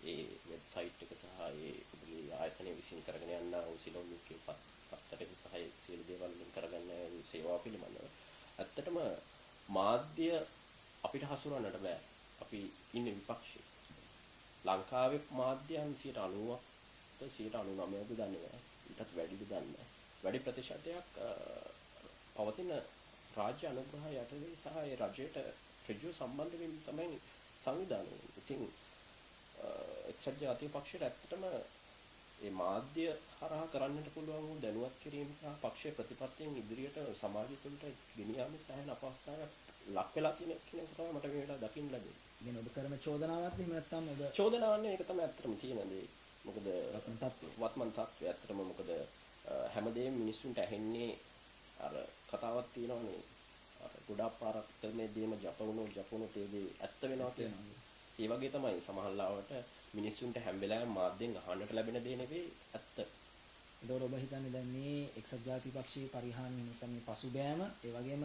ඒ වෙබ්සයිට් එක සහ ඒ ඔබගේ ආයතනය විසින් කරගෙන යන උසිලෝමිකේ පත්තරේ සහ සියලු දේවල් වලින් කරගන්න සේවාව පිළිබඳව ඇත්තටම මාධ්‍ය අපිට හසුරවන්නට බෑ. අපි ඉන්නේ විපක්ෂයේ. ලංකාවේ මාධ්‍යයන් 90%ක් 99%ක් දන්නේ නැහැ. ඊටත් වැඩිද දන්නේ නැහැ. වැඩි ප්‍රතිශතයක් පවතින රාජ්‍ය අනුග්‍රහය යටතේ සහ ඒ රජයට ඍජුව සම්බන්ධ වීම තමයි සංවිධානය. ඉතින් එක්සත් ජාතික පක්ෂයට ඇත්තටම මේ මාධ්‍ය හරහා කරන්නට පුළුවන් වූ දැනුවත් කිරීම සහ පක්ෂයේ ප්‍රතිපත්තියෙන් ඉදිරියට සමාජය තුළට ගෙනියාමේ සෑහෙන අපහසුතාවයක් ලක් වෙලා තියෙන කියන එක තමයි මට මේ වෙලාව දකින්න ලැබෙන්නේ. ඉතින් ඔබ කරන චෝදනාවත් එහෙම නැත්නම් ඔබ චෝදනාවන්නේ ඒක තමයි ඇත්තටම තියෙන දේ. මොකද වත්මන් තත්ත්වය ඇත්තටම මොකද හැමදේම මිනිස්සුන්ට ඇහෙන්නේ අර කතාවක් තියෙනවනේ අර ගොඩාක් පාරක් මේ දේම ජපුණු තේ දේ ඇත්ත වෙනවා කියන්නේ. ඒ වගේ තමයි සමහරවිට මිනිස්සුන්ට හැම වෙලාවෙම මාධ්‍යෙන් අහන්නට ලැබෙන දේ නෙවෙයි ඇත්ත. ඒතකොට ඔබ හිතන්නේ දැන් මේ එක්සත් ජාතික පක්ෂයේ පරිහානිය නැත්නම් මේ පසුබෑම ඒ වගේම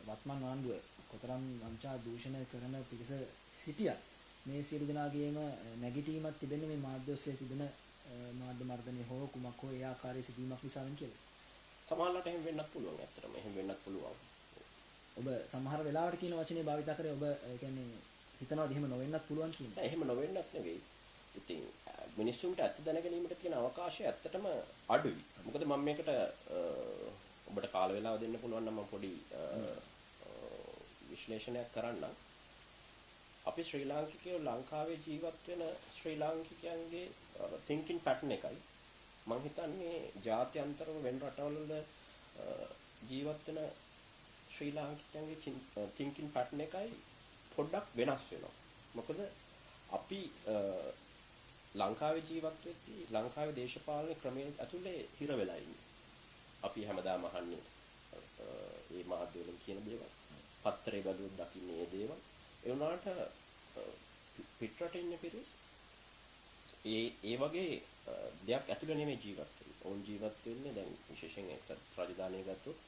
වත්මන් ආණ්ඩුව කොතරම් වංචා දූෂණ කරන පිරිස සිටියත් මේ සියලු දෙනාගේම නැගිටීමක් තිබෙන්නේ මේ මාධ්‍ය ඔස්සේ තිබෙන මාධ්‍ය මර්ධනය හෝ කුමක් හෝ ඒ ආකාරයේ සිටීමක් නිසා වෙන කියලා. සමහරවිට එහෙම වෙන්නත් පුළුවන් ඇත්තටම. එහෙම වෙන්නත් පුළුවන්. ඔබ සමහර වෙලාවට කියන වචනේ භාවිත කරේ ඔබ කියන්නේ හිතනවාද එහෙම නොවෙන්නත් පුළුවන් කියන. එහෙම නොවෙන්නත් නෙවෙයි. ඉතින් මිනිස්සුන්ට ඇත්ත දැනගැනීමට තියෙන අවකාශය ඇත්තටම අඩුයි. මොකද මම මේකට ඔබට කාල වේලාව දෙන්න පුළුවන් නම් මම පොඩි විශ්ලේෂණයක් කරන්නම්. අපි ශ්‍රී ලාංකිකයෝ ලංකාවේ ජීවත් වෙන ශ්‍රී ලාංකිකයන්ගේ thinking pattern එකයි මම හිතන්නේ ජාත්‍යන්තරව වෙන රටවල ජීවත් වෙන ශ්‍රී ලාංකිකයන්ගේ thinking pattern එකයි පොඩ්ඩක් වෙනස් වෙනවා. මොකද අපි ලංකාවේ ජීවත් වෙද්දී ලංකාවේ දේශපාලන ක්‍රමයේ ඇතුලේ හිර වෙලා ඉන්නේ. අපි හැමදාම අහන්නේ මේ මාධ්‍ය වලින් කියන දේවල්. පත්තරේ බැලුවොත් දකින්නේ මේ දේවල්. ඒ වුණාට පිටරට ඉන්න පිරිස් ඒ වගේ දෙයක් ඇතුළේ නෙමෙයි ජීවත් වෙන්නේ. ඕන් ජීවත් වෙන්නේ දැන් විශේෂයෙන් එක්සත් රාජධානිය ගත්තොත්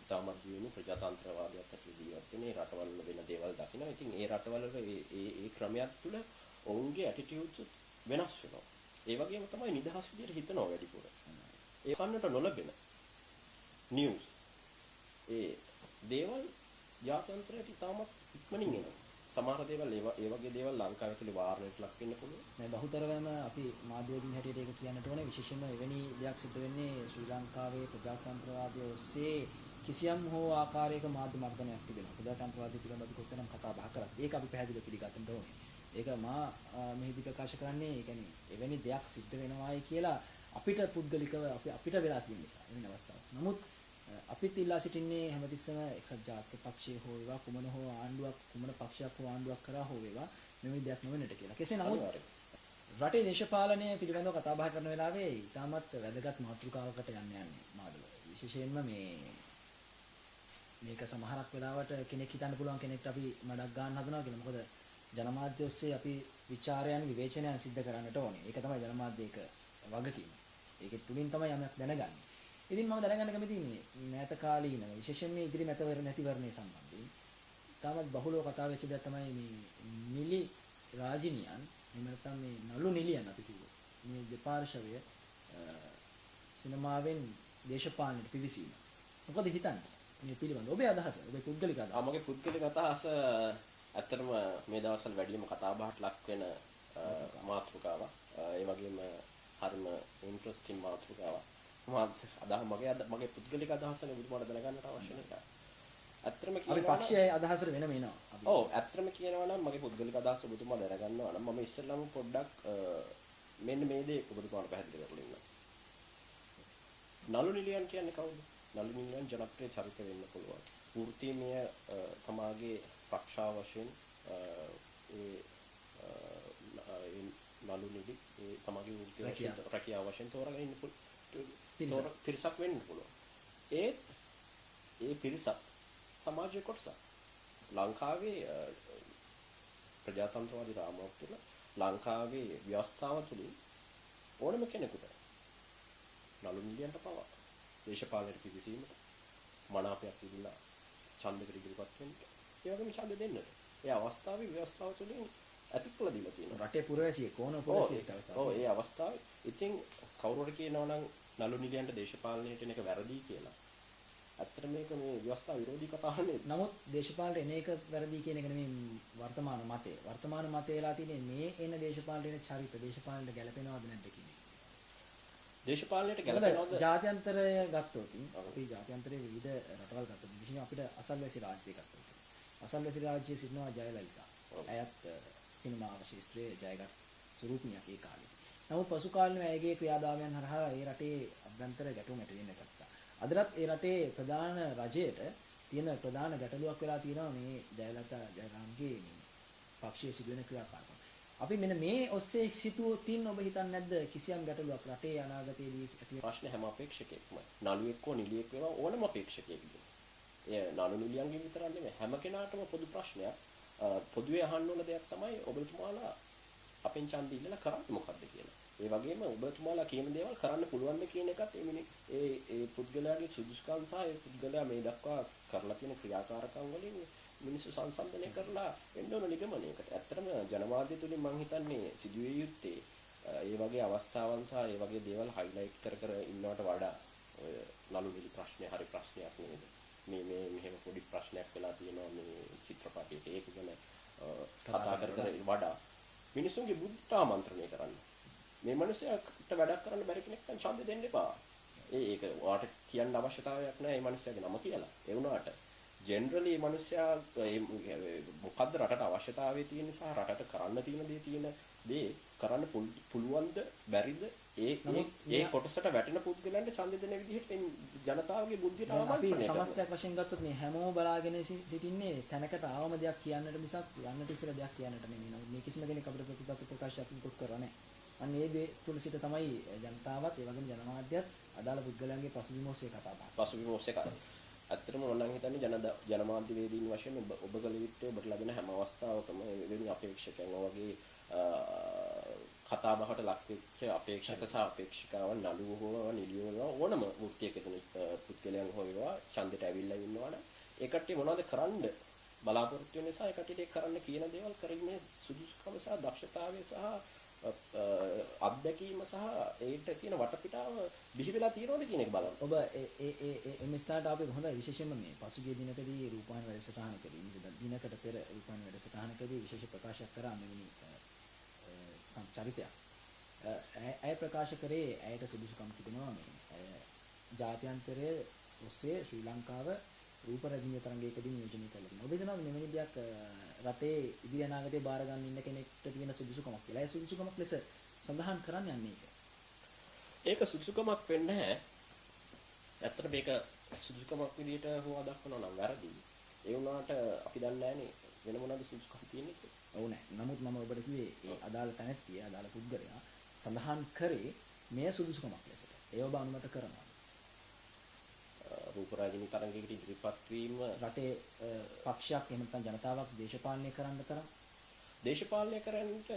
තාමත් ජීවන ප්‍රජාතන්ත්‍රවාදයක් ඇතුළේ ජීවත් වෙන රටවල වෙන දේවල් දකිනවා. ඉතින් ඒ රටවල ඒ ක්‍රමයක් තුළ ඔවුන්ගේ ඇටිටියුඩ්ස් වෙනස් වෙනවා. ඒ වගේම තමයි නිදහස් විදියට හිතනවා වැඩිපුර. ඒ සම්න්නට නොලබෙන නිවුස් ඒ දේවල් ජාත්‍යන්තරයට තාමත් ඉක්මනින් එනවා. සමහර දේවල් ඒ වගේ දේවල් ලංකාවේ තුල වාරණයට ලක් වෙන්න පුළුවන්. මේ බහුතරවම අපි මාධ්‍යවලින් හැටියට ඒක කියන්නට ඕනේ. විශේෂයෙන්ම එවැනි දෙයක් සිදු වෙන්නේ ශ්‍රී ලංකාවේ ප්‍රජාතන්ත්‍රවාදය ඔස්සේ කිසියම් හෝ ආකාරයක මාධ්‍ය මර්ධනයක් තිබෙනවා. ප්‍රජාතන්ත්‍රවාදය පිළිබඳව කොතරම් කතා බහ කරත් ඒක අපි පැහැදිලිව පිළිගන්න ඕනේ. ඒක මා මෙහිදී ප්‍රකාශ කරන්නේ ඒ කියන්නේ එවැනි දෙයක් සිද්ධ වෙනවායි කියලා අපිට පුද්ගලිකව අපිට වෙලා තියෙන නිසා එවැනි අවස්ථාවක්. නමුත් අපිත් ඉල්ලා සිටින්නේ හැමතිස්සම එක්සත් ජාතික පක්ෂයේ හෝ වේවා කුමන හෝ ආණ්ඩුවක් කුමන පක්ෂයක් හෝ ආණ්ඩුවක් කරා හෝ වේවා මෙවැනි දෙයක් නොවෙන්නට කියලා. කෙසේ නමුත් රටේ දේශපාලනය පිළිබඳව කතා බහ කරන වෙලාවේ ඉතාමත් වැදගත් මාතෘකාවකට යන්නේ මාදල. විශේෂයෙන්ම මේක සමහරක් වෙලාවට කෙනෙක් හිතන්න පුළුවන් කෙනෙක්ට අපි මඩක් ගන්න හදනවා කියලා. මොකද ජනමාධ්‍ය ඔස්සේ අපි විචාරයන් විවේචනයන් සිද්ධ කරන්නට ඕනේ. ඒක තමයි ජනමාධ්‍යයක වගකීම. ඒකෙත් තුලින් තමයි යමක් දැනගන්නේ. ඉතින් මම දැනගන්න කැමතියි මේ මෑත කාලීනව විශේෂයෙන් මේ ඉදිරි නැතිවරණය සම්බන්ධයෙන් තාමත් බහුලව කතා වෙච්ච දේ තමයි මේ නිලි රාජිනියන් එහෙම නැත්නම් මේ නළු නිලියන් අපි කිව්වොත් මේ දෙපාර්ශවය සිනමාවෙන් දේශපාලනයට පිවිසීම. මොකද හිතන්නේ? මේ පිළිබඳව ඔබේ අදහස, ඔබේ පුද්ගලික අදහස. මගේ පුද්ගලික අදහස ඇත්තටම මේ දවස්වල වැඩිම කතා බහට ලක් වෙන මාතෘකාවක්. ඒ වගේම හරිම ඉන්ටරෙස්ටිං මාතෘකාවක්. මගේ පුද්ගලික අදහසනේ ඔබතුමාට දැනගන්නට අවශ්‍ය නැහැ. ඇත්තටම කියනවා අපි පක්ෂයේ අදහසට වෙනම එනවා. ඔව් ඇත්තටම කියනවා නම් මගේ පුද්ගලික අදහස ඔබතුමා දැනගන්නවා නම් මම ඉස්සෙල්ලාම පොඩ්ඩක් මෙන්න මේ දේ ඔබතුමාට පැහැදිලි කරලා ඉන්නවා. නළු නිලියන් කියන්නේ කවුද? නළු නිලියන් ජනප්‍රිය චරිත වෙන්න පුළුවන්. වෘත්තීය තමාගේ රක්ෂා වශයෙන් ඒ නළු නිලි ඒ තමාගේ වෘත්තීය වශයෙන් රැකියාව වශයෙන් තෝරගෙන ඉන්න පිරිසක් වෙන්න පුළුවන්. ඒ පිරිසක් සමාජයේ කොටසක්. ලංකාවේ ප්‍රජාතන්ත්‍රවාදී රාමුවක් තුළ ලංකාවේ ව්‍යවස්ථාව තුළින් ඕනම කෙනෙකුට නළු නිලියන්ට පවා දේශපාලනයට පිවිසීමට මනාපයක් තිබුණා ඡන්දකට ඉදිරිපත් වෙන්න. ඒ වගේම ඡන්ද දෙන්නට. ඒ අවස්ථාවේ ව්‍යවස්ථාව තුළින් ඇතිකලා දීලා තියෙනවා. රටේ පුරවැසියෙක් ඕන පුරවැසියෙක් අවස්ථාව. ඔව් ඒ අවස්ථාවේ ඉතින් කවුරු හරි කියනවා නම් නළු නිලියන්ට දේශපාලනයට එන එක වැරදි කියලා. ඇත්තට මේක මේ ව්‍යවස්ථා විරෝධී කතාවක් නෙවෙයි. නමුත් දේශපාලනයට එන එක වැරදි කියන එක නෙමෙයි වර්තමාන මතය. වර්තමාන මතය වෙලා තියෙන්නේ මේ එන දේශපාලනයේ චරිත දේශපාලනයට ගැලපෙනවද නැද්ද කියන එක. දේශපාලනයට ගැලපෙනවද? ජාත්‍යන්තරය ගත්තොත් අපි ජාත්‍යන්තරයේ විවිධ රටවල් ගත්තොත් විශේෂයෙන් අපිට අසල්වැසි රාජ්‍ය ගත්තොත් අසල්වැසි රාජ්‍යයේ සිටිනවා ජයලලිතා. ඇයත් සිනමා ශාස්ත්‍රයේ ජයගත් ස්වරූපිනියක් ඒ කාලේ. නමුත් පසු කාලේ ඇයගේ ක්‍රියාදාමයන් හරහා ඒ රටේ අභ්‍යන්තර ගැටුම් ඇති වෙන්න ගත්තා. අදටත් ඒ රටේ ප්‍රධාන රජයට තියෙන ප්‍රධාන ගැටලුවක් වෙලා තියෙනවා මේ ජයලලිතා ජයරාම්ගේ මේ පක්ෂයේ සිදුවෙන ක්‍රියාකාරකම්. අපි මෙන්න මේ ඔස්සේ සිටුවොතින් ඔබ හිතන්නේ නැද්ද කිසියම් ගැටලුවක් රටේ අනාගතයේදී ඇති ප්‍රශ්න හැම අපේක්ෂකයෙක්ම නළුවෙක් හෝ නිලියෙක් වේවා ඕනම අපේක්ෂකයෙක්ගේ. එය නළු නිලියන්ගේ විතරක් නෙමෙයි හැම කෙනාටම පොදු ප්‍රශ්නයක්. පොදුවේ අහන්න ඕන දෙයක් තමයි ඔබතුමාලා අපෙන් ඡන්දය ඉල්ලලා කරන්නේ මොකද්ද කියලා. ඒ වගේම ඔබතුමාලා කියන දේවල් කරන්න පුළුවන්ද කියන එකත් ඒ පුද්ගලයාගේ සුදුසුකම් සහ ඒ පුද්ගලයා මේ දක්වා කරලා තියෙන ක්‍රියාකාරකම් වලින් මිනිස්සු සංසන්දනය කරලා එන්න ඕන නිගමනයකට. ඇත්තටම ජනමාධ්‍ය තුලින් මම හිතන්නේ සිදුවිය යුත්තේ ඒ වගේ අවස්ථාවන් සහ ඒ වගේ දේවල් හයිලයිට් කර කර ඉන්නවට වඩා ඔය නළු නිලි ප්‍රශ්නේ හරි ප්‍රශ්නයක් නේද? මේ මෙහෙම පොඩි ප්‍රශ්නයක් වෙලා තියෙනවා මේ චිත්‍රපටයේ. ඒක ගැන කතා කර කර වඩා මිනිස්සුන්ගේ බුද්ධිට ආමන්ත්‍රණය කරන්න. මේ මිනිස්සයාට වැඩක් කරන්න බැරි කෙනෙක් නම් ඡන්දෙ දෙන්න එපා. ඒක ඔයාට කියන්න අවශ්‍යතාවයක් නැහැ මේ මිනිස්සයාගේ නම කියලා. ඒ වුණාට ජෙනරලි මේ මිනිස්සයා මොකද්ද රටට අවශ්‍යතාවය තියෙන නිසා රටට කරන්න තියෙන දේ කරන්න පුළුවන්ද බැරිද ඒ කොටසට වැටෙන පුද්ගලයන්ට ඡන්දෙ දෙන විදිහට ජනතාවගේ බුද්ධියට ආමන්ත්‍රණය කරනවා. අපි සමස්තයක් වශයෙන් ගත්තොත් මේ හැමෝම බලාගෙන සිටින්නේ තැනකට ආවම දෙයක් කියන්නට මිසක් යන්නට ඉස්සර දෙයක් කියන්නට නෙමෙයි. මේ කිසිම කෙනෙක් අපිට ප්‍රතිපත්ති ප්‍රකාශයක් කරන්නේ නැහැ. අන්න ඒ දේ තුල සිට තමයි ජනතාවත් ඒ වගේම ජනමාධ්‍යත් අදාළ පුද්ගලයන්ගේ පසුබිම ඔස්සේ කතා බහ. පසුබිම ඔස්සේ කතා. ඇත්තටම මම නම් හිතන්නේ ජනමාධ්‍ය වේදීන් වශයෙන් ඔබ කළ යුත්තේ ඔබට ලැබෙන හැම අවස්ථාවකම වෙන අපේක්ෂකයන් වගේ කතා බහට ලක් වෙච්ච අපේක්ෂක සහ අපේක්ෂිකාවන් නළුවෝ හෝ නිලියෝ ඕනම වෘත්තියක තියෙන පුද්ගලයන් හෝ ඒවා ඡන්දයට ඇවිල්ලා ඉන්නවනේ ඒ කට්ටිය මොනවද කරන්න බලාපොරොත්තු වෙන නිසා ඒ කට්ටියට කරන්න කියන දේවල් කරීමේ සුදුසුකම සහ දක්ෂතාවය සහ අත්දැකීම සහ ඒකට තියෙන වටපිටාව බිහි වෙලා තියෙනවද කියන එක බලන්න. ඔබ ඒ මිස්ටාට අපි හොඳයි විශේෂයෙන්ම මේ පසුගිය දිනකදී රූපවාහිනී වැඩසටහනකදී දිනකට පෙර රූපවාහිනී වැඩසටහනකදී විශේෂ ප්‍රකාශයක් කරා මෙවැනි චරිතයක්. ඇය ප්‍රකාශ කරේ ඇයට සුදුසුකම් තිබෙනවා මේ ජාත්‍යන්තරයේ ඔස්සේ ශ්‍රී ලංකාව රූප රැජිනිය තරංගයකදී නියෝජනය කළා කියලා. ඔබ හිතනවා මෙවැනි දෙයක් රටේ ඉදිරි අනාගතේ බාර ගන්න ඉන්න කෙනෙක්ට තියෙන සුදුසුකමක් කියලා. ඒ සුදුසුකමක් ලෙස සඳහන් කරන්න යන්නේ ඒක. ඒක සුදුසුකමක් වෙන්නේ නැහැ. ඇත්තට මේක සුදුසුකමක් විදිහට හොවා දක්වනවා නම් වැරදි. ඒ වුණාට අපි දන්නේ නැහනේ වෙන මොනවද සුදුසුකම් තියෙන්නේ කියලා. ඔව් නෑ. නමුත් මම ඔබට කිව්වේ ඒ අදාළ තැනැත්තිය අදාළ පුද්ගලයා සඳහන් කරේ මේ සුදුසුකමක් ලෙසට. ඒ ඔබ අනුමත කරනවා. රූපරාජිනී තරංගයකට ඉදිරිපත් වීම රටේ පක්ෂයක් එහෙම නැත්නම් ජනතාවක් දේශපාලනය කරන්න තරම් දේශපාලනය කරන්නට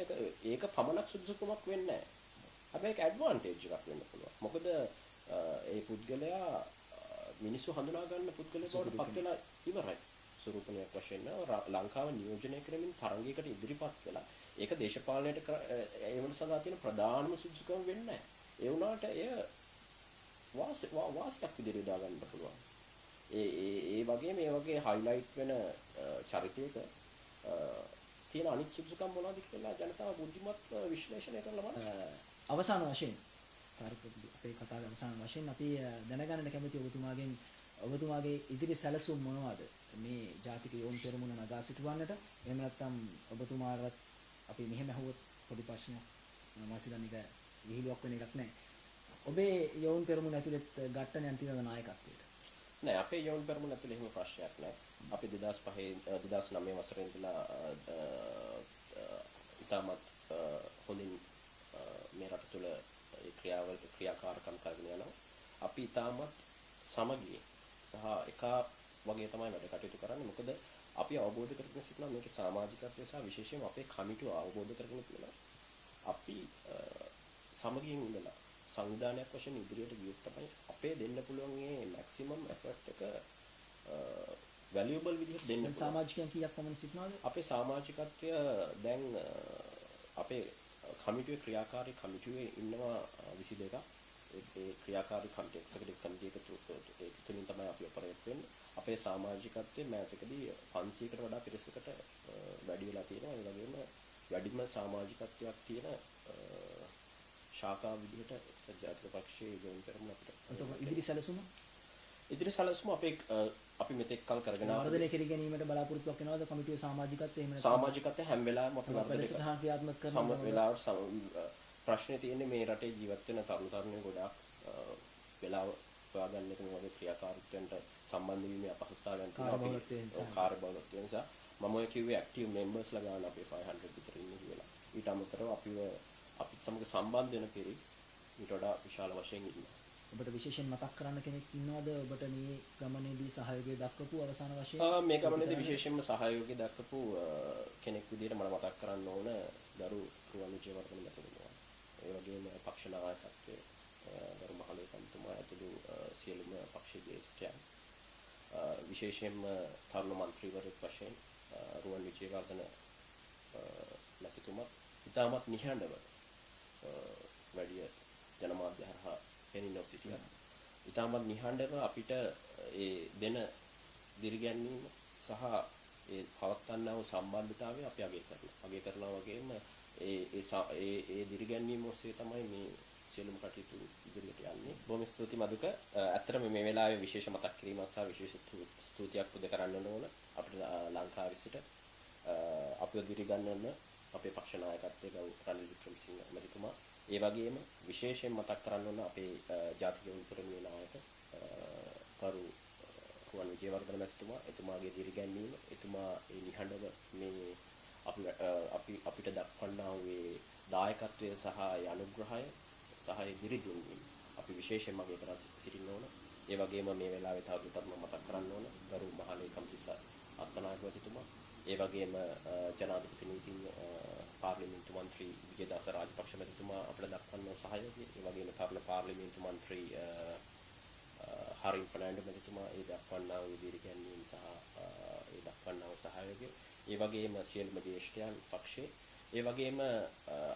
ඒක පමණක් සුදුසුකමක් වෙන්නේ නැහැ. හැබැයි ඒක ඇඩ්වාන්ටේජ් එකක් වෙන්න පුළුවන්. මොකද ඒ පුද්ගලයා මිනිස්සු හඳුනා ගන්න පුද්ගලයෙක් බවට පත් වෙලා ඉවරයි. ස්වරූපණයක් වශයෙන් ලංකාව නියෝජනය කරමින් තරංගයකට ඉදිරිපත් වෙලා ඒක දේශපාලනයට ඒ වෙන සඳහා තියෙන ප්‍රධානම සුදුසුකම වෙන්නේ නැහැ. ඒ වුණාට එය වාසියක් විදිහට යොදා ගන්න පුළුවන්. ඒ වගේ මේ වගේ හයිලයිට් වෙන චරිතයක තියෙන අනිත් සුදුසුකම් මොනවද කියලා ජනතාව බුද්ධිමත් විශ්ලේෂණය කරලා බලන්න. අවසාන වශයෙන් අපේ කතාවේ අවසාන වශයෙන් අපි දැනගන්න කැමති ඔබතුමාගේ ඉදිරි සැලසුම් මොනවද? මේ ජාතික යෝන් පෙරමුණ නගා සිටවන්නට එහෙම නැත්නම් ඔබතුමාට අපි මෙහෙම අහුවොත් පොඩි ප්‍රශ්නයක් මම හිතන්නේ ඒක විහිළුවක් වෙන එකක් නෑ. ඔබේ යෝන් පෙරමුණ ඇතුළේ ඝට්ටනයන් තියෙන නායකත්වයට නෑ අපේ යෝන් පෙරමුණ ඇතුළේ එහෙම ප්‍රශ්නයක් නෑ. අපි 2009 වසරේ ඉඳලා ඉතාමත් හොඳින් මේ රට තුළ ඒ ක්‍රියාකාරකම් කරගෙන යනවා. අපි ඉතාමත් සමගිය සහ එක වගේ තමයි වැඩ කටයුතු කරන්නේ. මොකද අපි අවබෝධ කරගෙන සිටිනවා මේකේ සමාජිකත්වය සහ විශේෂයෙන්ම අපේ කමිටුව අවබෝධ කරගෙන තියෙනවා. අපි සමගියෙන් ඉඳලා සංවිධානයක් වශයෙන් ඉදිරියට ගියොත් තමයි අපේ දෙන්න පුළුවන් මේ මැක්සිමම් එෆර්ට් එක වැලියබල් විදිහට දෙන්න පුළුවන්. සමාජිකයන් කීයක් පමණ සිටිනවද? අපේ සමාජිකත්වය දැන් අපේ කමිටුවේ ක්‍රියාකාරී කමිටුවේ ඉන්නවා 22ක්. ඒ ක්‍රියාකාරී කමිටු එක්සෙකියුටිව් කමිටු ඒක තුලින් තමයි අපි ඔපරේට් වෙන්නේ. අපේ සමාජිකත්වයේ මෑතකදී 500කට වඩා පිරිසකට වැඩි වෙලා තියෙනවා. ඒ වගේම වැඩිම සමාජිකත්වයක් තියෙන ශාඛා විදිහට ජාතික පක්ෂයේ යොමු කරමු අපිට. එතකොට ඉදිරි සැලසුම අපි මෙතෙක් කල් කරගෙන වර්ධනය කර ගැනීමට බලාපොරොත්තුවක් වෙනවද කමිටුවේ සමාජිකත්වය එහෙම නැත්නම් සමාජිකත්වය හැම වෙලාවෙම අපි වැඩසටහන් ක්‍රියාත්මක කරන සම වෙලාවට ප්‍රශ්නේ තියෙන්නේ මේ රටේ ජීවත් වෙන තරුණ තරුණියෝ ගොඩාක් වෙලාව හොයාගන්න එක මේ වගේ ක්‍රියාකාරීත්වයන්ට සම්බන්ධ වීමේ අපහසුතාවයන් තියෙනවා. කාර්යබහුලත්වය නිසා මම ඔය කිව්වේ ඇක්ටිව් මෙම්බර්ස්ලා ගන්න අපේ 500 විතර ඉන්නේ කියලා. ඊට අමතරව අපිත් සමග සම්බන්ධ වෙන පිරිස් ඊට වඩා විශාල වශයෙන් ඉන්නවා. ඔබට විශේෂයෙන් මතක් කරන්න කෙනෙක් ඉන්නවද ඔබට මේ ගමනේදී සහයෝගය දක්වපු අවසාන වශයෙන්? මේ ගමනේදී විශේෂයෙන්ම සහයෝගය දක්වපු කෙනෙක් විදිහට මම මතක් කරන්න ඕන ගරු රුවන් විජේවර්ධන මහත්මයා. ඒ වගේම පක්ෂ නායකත්වයේ ගරු මහලේකම්තුමා ඇතුළු සියලුම පක්ෂ ජ්‍යෙෂ්ඨයන් විශේෂයෙන්ම තරුණ මන්ත්‍රීවරයෙක් වශයෙන් රුවන් විජේවර්ධන මහත්මයා ඉතාමත් නිහඬව වැඩි ජනමාධ්‍ය හරහා පෙනී සිටියා. ඉතාමත් නිහඬව අපිට ඒ දෙන දිරිගැන්වීම සහ ඒ පවත්වන්නා වූ සම්බන්ධතාවය අපි අගය කරනවා වගේම ඒ දිරිගැන්වීම ඔස්සේ තමයි මේ සියලුම කටයුතු ඉදිරියට යන්නේ. බොහොම ස්තුතියි මදුක. ඇත්තටම මේ වෙලාවේ විශේෂ මතක් කිරීමක් සහ විශේෂ ස්තුතියක් පුද කරන්න ඕන අපිට ලංකාවේ සිට අපිව දිරිගන්වන අපේ පක්ෂ නායකත්වයේ ගෞරව රනිල් වික්‍රමසිංහ මැතිතුමා. ඒ වගේම විශේෂයෙන් මතක් කරන්න ඕන අපේ ජාතික උතුරේ නායක කරු රුවන් විජේවර්ධන මැතිතුමා. එතුමාගේ දිරිගැන්වීම, එතුමා ඒ නිහඬව මේ අපිට දක්වන්නා වූ දායකත්වය සහ අනුග්‍රහය සහ දිරිගැන්වීම අපි විශේෂයෙන්ම අගය කරලා සිටින්න ඕන. ඒ වගේම මේ වෙලාවේ තවදුරටත් මම මතක් කරන්න ඕන ගරු මහලේකම්තිස්ස අත්තනායක මැතිතුමා. ඒ වගේම ජනාධිපති නීතිඥ පාර්ලිමේන්තු මන්ත්‍රී විජේදාස රාජපක්ෂ මැතිතුමා අපිට දක්වන සහයෝගය, ඒ වගේම තරුණ පාර්ලිමේන්තු මන්ත්‍රී හරින් ෆර්නෑන්ඩෝ මැතිතුමා ඒ දක්වන්නා වූ දිරිගැන්වීම සහ ඒ දක්වන්නා වූ සහයෝගය, ඒ වගේම සියලුම ජ්‍යෙෂ්ඨයන් පක්ෂයේ, ඒ වගේම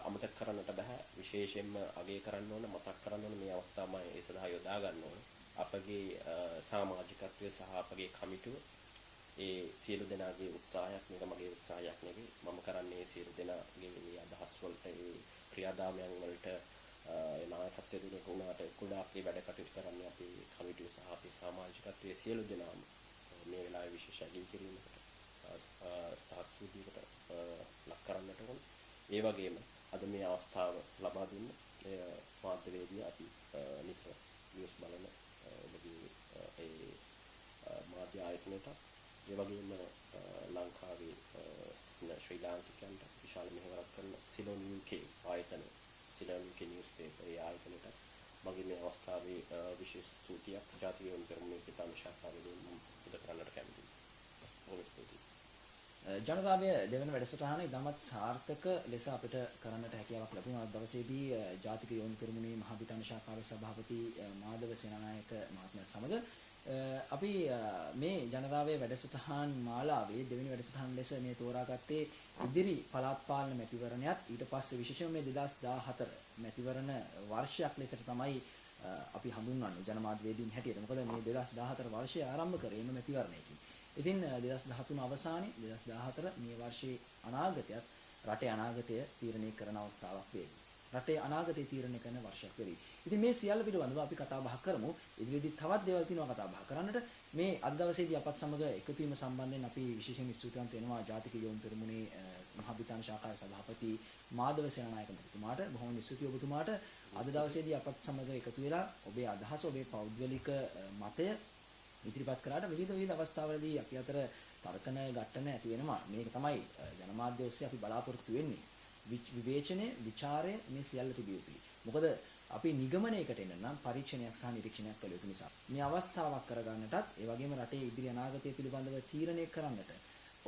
අමතක කරන්නට බෑ විශේෂයෙන්ම අගය කරන්න ඕන මතක් කරන්න ඕන මේ අවස්ථාවම ඒ සඳහා යොදා ගන්න ඕන අපගේ සමාජිකත්වය සහ අපගේ කමිටුව. ඒ සියලු දෙනාගේ උත්සාහයක් මේක මගේ උත්සාහයක් නෙවෙයි. මම කරන්නේ සියලු දෙනාගේ මේ අදහස් වලට ඒ ක්‍රියාදාමයන් වලට නායකත්වය දෙන උනාට කුඩාක් ඒ වැඩ කටයුතු කරන්නේ අපේ කමිටුව සහ අපේ සමාජිකත්වයේ සියලු දෙනාම මේ වෙලාවේ විශේෂ අගය කිරීමකට සහස්තුතියකට ලක් කරන්නට ඕන. ඒ වගේම අද මේ අවස්ථාව ලබා දුන්න මාධ්‍යවේදී අපි නිතර නිවුස් බලන ඔබගේ ඒ මාධ්‍ය ආයතනයට, ඒ වගේම ලංකාවේ ශ්‍රී ලාංකිකයන්ට විශාල මෙහෙවරක් කරන සිලෝන් UK ආයතන, සිලෝන් UK නිවුස් පේපර් ඒ ආයතනයට මගේ මේ අවස්ථාවේ විශේෂ ස්තුතියක් ජාතික උන්කරණයේ ප්‍රධාන ශාඛාවෙන් පුද කරන්නට කැමතියි. බොහොම ස්තුතියි. ජනතාවය දෙවන වැඩසටහන ඉතාමත් සාර්ථක ලෙස අපිට කරන්නට හැකියාවක් ලැබුණා. අද දවසේදී ජාතික යොමු පෙරමුණේ මහ බිතාන ශාඛාවේ සභාපති මාධව සේනානායක මහත්මයා සමග අපි මේ ජනතාවයේ වැඩසටහන් මාලාවේ දෙවෙනි වැඩසටහන් ලෙස මේ තෝරාගත්තේ ඉදිරි පළාත් පාලන මැතිවරණයත් ඊට පස්සේ විශේෂයෙන්ම මේ 2014 මැතිවරණ වර්ෂයක් ලෙසට තමයි අපි හඳුන්වන්නේ ජනමාධ්‍යවේදීන් හැටියට. මොකද මේ 2014 වර්ෂය ආරම්භ කරේ මේ මැතිවරණයකින්. ඉතින් 2013 අවසානයේ 2014 මේ වර්ෂයේ අනාගතයත් රටේ අනාගතය තීරණය කරන අවස්ථාවක් වේවි. රටේ අනාගතය තීරණය කරන වර්ෂයක් වෙවි. ඉතින් මේ සියල්ල පිළිබඳව අපි කතා බහ කරමු. ඉදිරියේදී තවත් දේවල් තියෙනවා කතා බහ කරන්නට. මේ අද දවසේදී අපත් සමග එකතු වීම සම්බන්ධයෙන් අපි විශේෂයෙන් ස්තුතිවන්ත වෙනවා ජාතික යොමු පෙරමුණේ මහ බිතාන ශාඛාවේ සභාපති මාධව සේනානායක මහත්මයාට. බොහොම ස්තුතියි ඔබතුමාට. අද දවසේදී අපත් සමග එකතු වෙලා ඔබේ අදහස, ඔබේ පෞද්ගලික මතය ඉදිරිපත් කරාට විවිධ අවස්ථාවලදී අපි අතර තර්කන ගැටන ඇති වෙනවා. මේක තමයි ජනමාධ්‍ය ඔස්සේ අපි බලාපොරොත්තු වෙන්නේ. විවේචනය, ਵਿਚාරය මේ සියල්ල තිබිය යුතුයි. මොකද අපි නිගමනයකට එන්න නම් පරීක්ෂණයක් සහ නිරීක්ෂණයක් කළ යුතු නිසා. මේ අවස්ථාවක් කරගන්නටත්, ඒ වගේම රටේ ඉදිරි අනාගතය පිළිබඳව තීරණය කරන්නට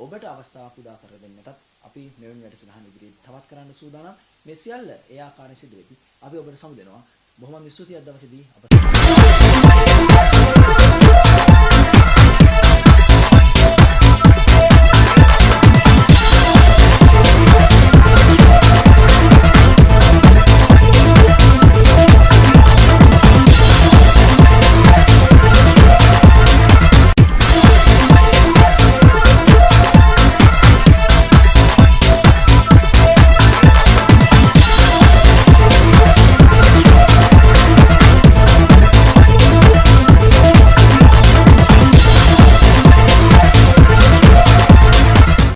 ඔබට අවස්ථාවක් උදා කර දෙන්නටත් අපි මෙවැනි වැඩසටහන් ඉදිරියට තවත් කරන්න සූදානම්. මේ සියල්ල ඒ ආකාරයෙන් සිදු වෙති. අපි ඔබට සමුදෙනවා. බොහොම ස්තුතියි අද දවසේදී අප